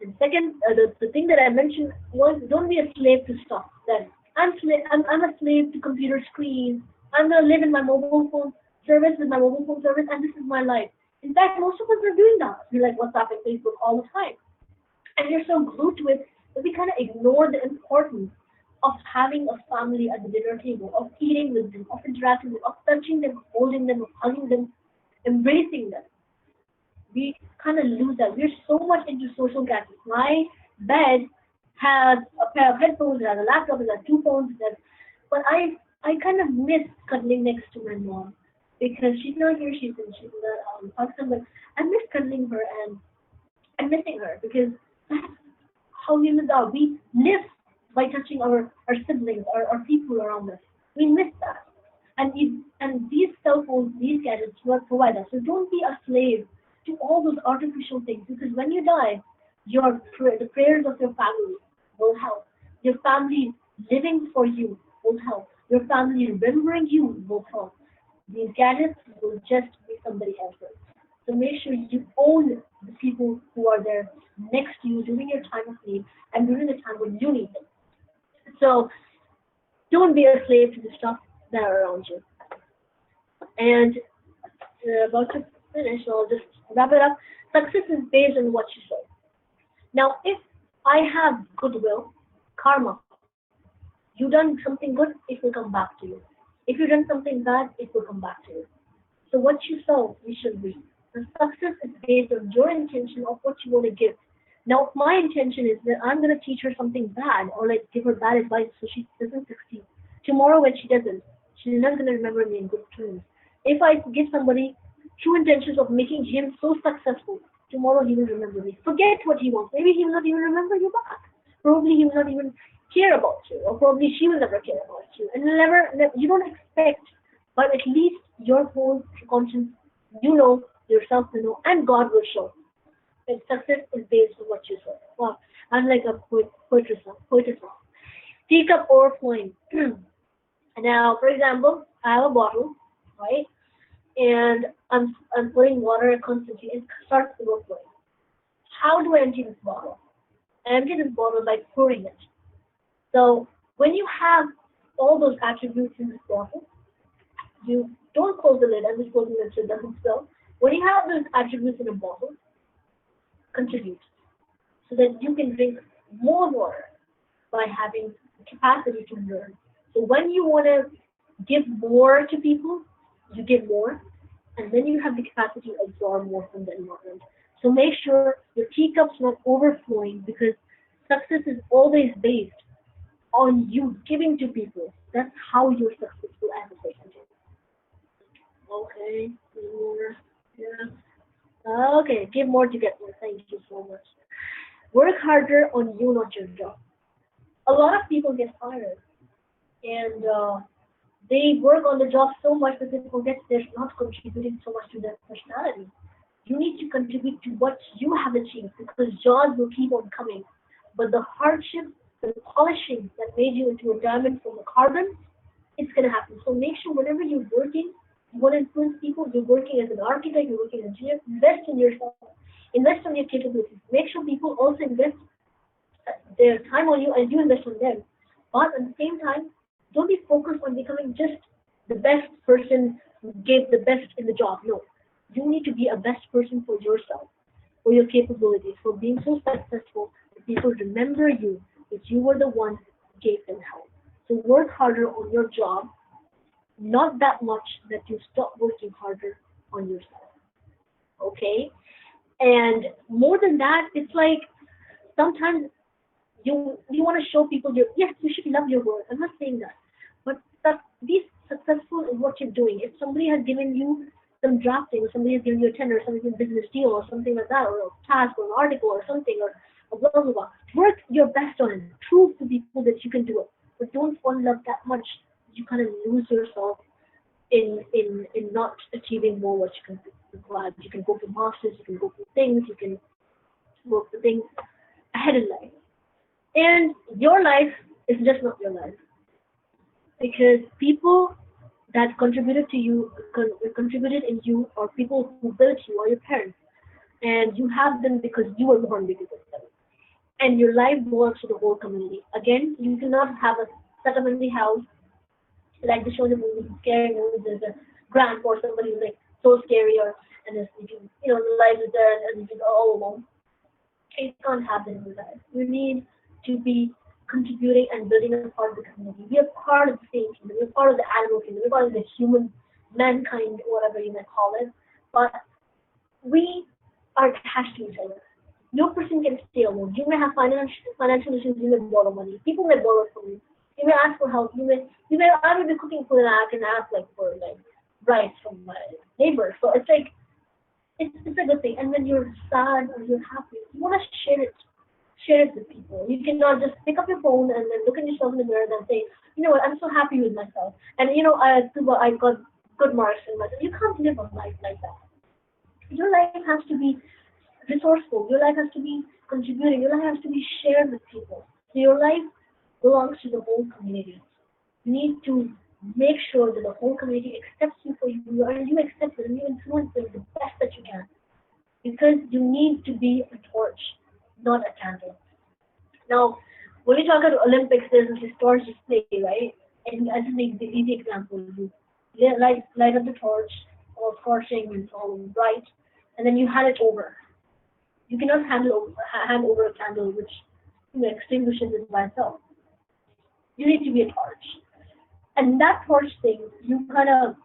And second, the thing that I mentioned was don't be a slave to stuff. Then I'm a slave to computer screens. I'm gonna live in my mobile phone service with my mobile phone service, and this is my life. In fact, most of us are doing that. We like WhatsApp and Facebook all the time, and you're so glued to it that we kind of ignore the importance of having a family at the dinner table, of eating with them, of interacting with them, of touching them, holding them, of hugging them, embracing them. We kind of lose that. We're so much into social gadgets. My bed has a pair of headphones, it has a laptop, it has two phones, it has, but I kind of miss cuddling next to my mom because she's not here. She's in the Pakistan, but I miss cuddling her and I'm missing her because that's how humans are. We live by touching our siblings, our people around us. We miss that. And these cell phones, these gadgets will provide us. So don't be a slave to all those artificial things because when you die, the prayers of your family will help. Your family living for you will help. Your family remembering you will help. These gadgets will just be somebody else's. So make sure you own the people who are there next to you during your time of need and during the time when you need them. So don't be a slave to the stuff that are around you. And about to finish, so I'll just wrap it up. Success is based on what you sow. Now, if I have goodwill, karma, you done something good, it will come back to you. If you done something bad, it will come back to you. So what you sow, you should reap. The success is based on your intention of what you want to give. Now, if my intention is that I'm going to teach her something bad or like give her bad advice so she doesn't succeed, tomorrow when she doesn't, she's not going to remember me in good terms. If I give somebody true intentions of making him so successful, tomorrow he will remember me. Forget what he wants. Maybe he will not even remember you back. Probably he will not even care about you, or probably she will never care about you. And you don't expect, but at least your whole conscience, you know, yourself will know, and God will show. And success is based on what you say. Wow, I'm like a poetry song. Poetry song. Teacup overflowing. Now, for example, I have a bottle, right? And I'm putting water constantly and it starts overflowing. How do I empty this bottle? I empty this bottle by pouring it. So when you have all those attributes in this bottle, you don't close the lid. I'm just closing it so it doesn't spill. When you have those attributes in a bottle, contribute so that you can drink more water by having the capacity to learn. So when you want to give more to people, you give more, and then you have the capacity to absorb more from the environment. So make sure your teacup's not overflowing because success is always based on you giving to people. That's how you're successful as a person. Okay, more. Yeah. Okay, give more to get more. Thank you so much. Work harder on you, not your job. A lot of people get fired and they work on the job so much that they forget they're not contributing so much to their personality. You need to contribute to what you have achieved because jobs will keep on coming. But the hardship, the polishing that made you into a diamond from a carbon, it's going to happen. So make sure whenever you're working, you want to influence people, you're working as an architect, you're working as an engineer, invest in yourself, invest in your capabilities. Make sure people also invest their time on you and you invest on them. But at the same time, don't be focused on becoming just the best person who gave the best in the job. No. You need to be a best person for yourself, for your capabilities, for being so successful that people remember you, that you were the one who gave them help. So work harder on your job, not that much that you stop working harder on yourself. Okay? And more than that, it's like sometimes you want to show people your yes, you should love your work. I'm not saying that. But be successful in what you're doing. If somebody has given you some drafting, or somebody has given you a tender, or something business deal, or something like that, or a task, or an article, or something, or blah blah blah. Work your best on it. Prove to people that you can do it. But don't fall in love that much. You kind of lose yourself in not achieving more what you can require. You can go for masters, you can go for things, you can work for things ahead in life. And your life is just not your life because people that contributed to you, contributed in you, or people who built you, are your parents, and you have them because you were born because of them. And your life belongs to the whole community. Again, you cannot have a set up in the house, like they show in the movies, scary movies. There's a grandpa or somebody who's like so scary, or and there's the life is there and you're all alone. It can't happen in your life. You need to be contributing and building a part of the community. We are part of the same kingdom. We're part of the animal kingdom. We're part of the human mankind, whatever you may call it. But we are attached to each other. No person can stay alone. You may have financial issues. You may borrow money. People may borrow from you. You may ask for help. I may be cooking food and I can ask like for like rice from my neighbor. So it's like it's a good thing. And when you're sad or you're happy, you want to share it with people. You cannot just pick up your phone and then look at yourself in the mirror and say, you know what, I'm so happy with myself. And Tuba, I got good marks in myself. You can't live a life like that. Your life has to be resourceful. Your life has to be contributing. Your life has to be shared with people. So your life belongs to the whole community. You need to make sure that the whole community accepts you for you and you accept them and you influence them the best that you can. Because you need to be a torch, not a candle. Now, when you talk about Olympics, there's this torch display, right? And as an easy example, you light up the torch, all scorching and all bright, and then you hand it over. You cannot hand over a candle which extinguishes it by itself. You need to be a torch, and that torch thing, you kind of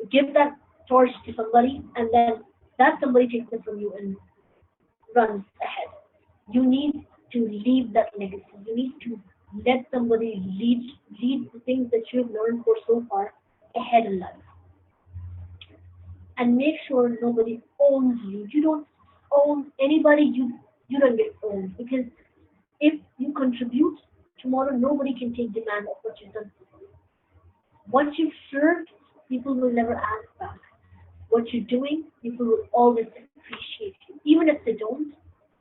give that torch to somebody, and then that somebody takes it from you and runs ahead. You need to leave that legacy. You need to let somebody lead the things that you've learned for so far ahead in life, and make sure nobody owns you. You don't own anybody. You don't get owned, because if you contribute tomorrow, nobody can take demand of what you've done. What you've served, people will never ask back. What you're doing, people will always appreciate you. Even if they don't,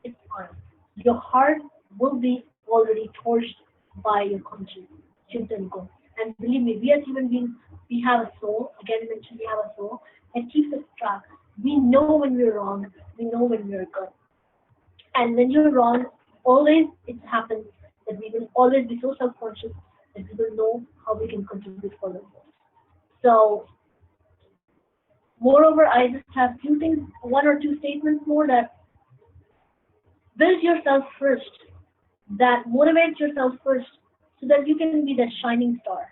it's fine. Your heart will be already torched by your conscience. Go. And believe me, we as human beings, we have a soul. Again, I mentioned we have a soul. It keeps us track. We know when we're wrong. We know when we're good. And when you're wrong, always it happens that we will always be so self-conscious that we will know how we can contribute further. So, moreover, I just have few things, one or two statements more, that build yourself first, that motivates yourself first, so that you can be that shining star.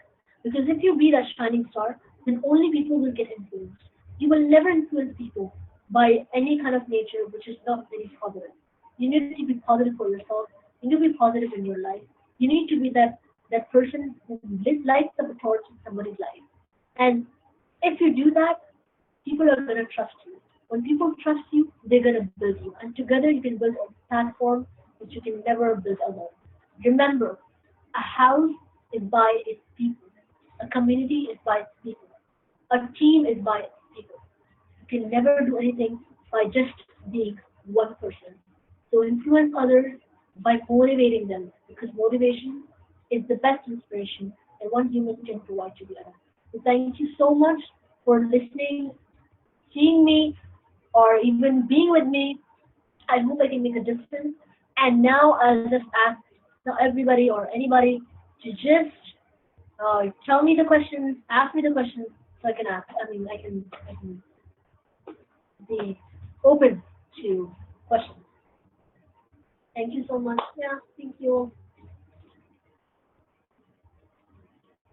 Because if you be that shining star, then only people will get influenced. You will never influence people by any kind of nature which is not very positive. You need to be positive for yourself. You need to be positive in your life. You need to be that person who lights up a torch in somebody's life. And if you do that, people are going to trust you. When people trust you, they're going to build you. And together you can build a platform which you can never build alone. Remember, a house is by its people. A community is by its people. A team is by its people. You can never do anything by just being one person. So influence others by motivating them, because motivation is the best inspiration that one human can provide to the other. So thank you so much for listening, seeing me, or even being with me. I hope I can make a difference. And now I'll just ask everybody or anybody to just tell me the questions, ask me the questions, so I can ask. I can be open to questions. Thank you so much. Yeah, thank you.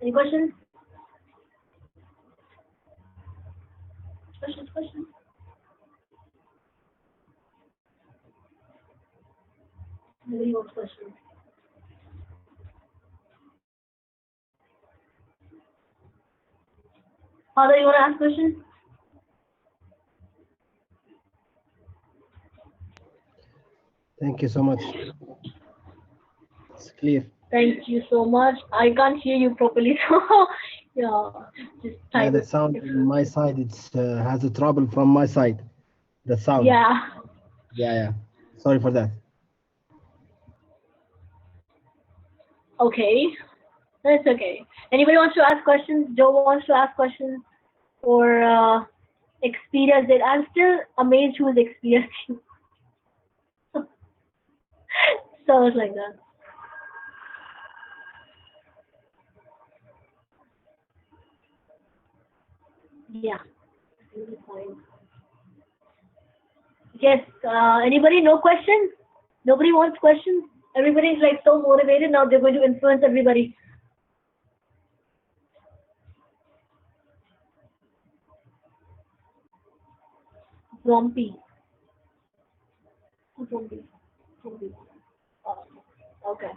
Any questions? Questions? Nobody wants questions. Father, you want to ask questions? Thank you so much. It's clear. Thank you so much. I can't hear you properly, so yeah, just Yeah, type the it. sound on my side, it's has a trouble from my side. The sound. Yeah. Yeah. Sorry for that. Okay. That's okay. Anybody wants to ask questions? Joe wants to ask questions, or experience it. I'm still amazed who is experiencing. So it's like that. Yeah. Fine. Yes. Anybody? No questions? Nobody wants questions? Everybody's like so motivated now. They're going to influence everybody. Zombie. Zombie. Zombie. Oh, okay.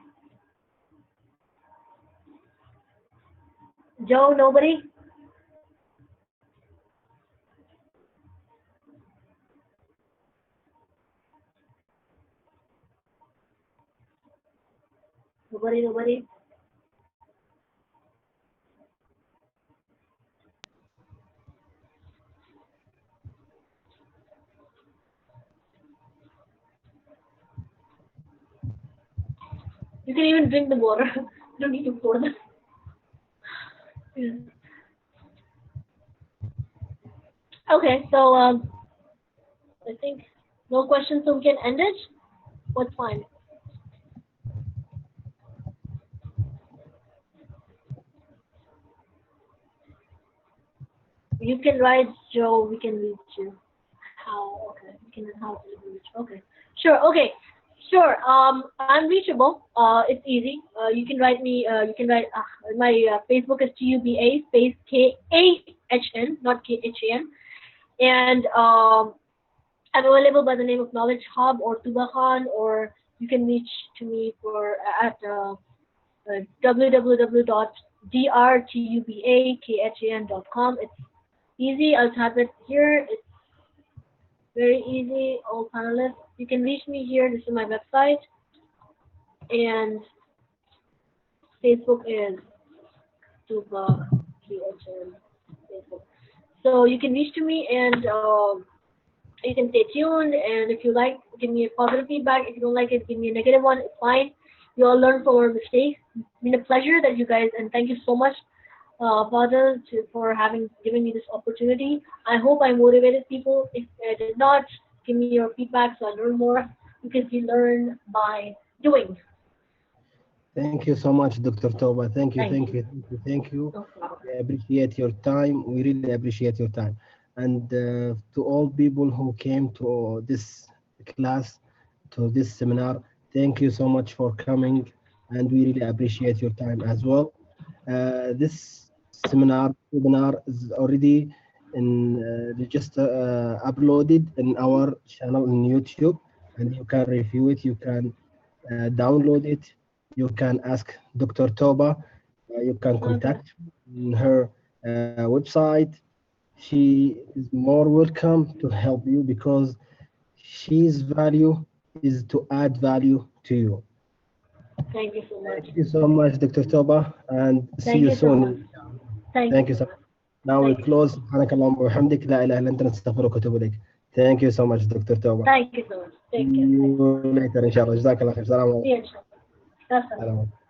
Joe, nobody? Nobody, nobody? You can even drink the water. You don't need to pour them. Yeah. Okay, so I think no questions, so we can end it. What's fine? You can write Joe. We can reach you. How? Okay. We can how to reach. Okay. Sure. Okay. Sure. I'm reachable. It's easy. You can write me. You can write. My Facebook is TUBA space KAHN, not KHAN, and I'm available by the name of Knowledge Hub or Tuba Khan, or you can reach to me for at www.drtubakhan.com. It's easy. I'll type it here. It's very easy. All panelists, you can reach me here. This is my website, and Facebook is Tuba KHN Facebook. So you can reach to me, and you can stay tuned. And if you like, give me a positive feedback. If you don't like it, give me a negative one. It's fine. We all learn from our mistakes. It's been a pleasure that you guys, and thank you so much, Father, for having given me this opportunity. I hope I motivated people. If I did not, give me your feedback so I learn more, because you learn by doing. Thank you so much, Dr. Toba. Thank you, Thank thank you. you, thank you, thank you. No problem. We appreciate your time. We really appreciate your time. And to all people who came to this class, to this seminar, thank you so much for coming. And we really appreciate your time as well. This webinar is already just uploaded in our channel in YouTube, and you can review it. You can download it. You can ask Dr. Toba. You can Okay. contact her website. She is more welcome to help you because she's value is to add value to you. Thank you so much. Thank you so much, Dr. Toba, and see Thank you you so soon. much. Thank Thank you you so so much. much. Now we Thank you so close. much. سبحانك اللهم وبحمدك لا إله إلا أنت نستغفرك ونتوب إليك. Thank you so much, Dr. Toba. Thank you so much. See Take care. Thanks. you later إن شاء الله. جزاك الله خير. السلام See عليكم. you. Inshallah. That's all. السلام عليكم.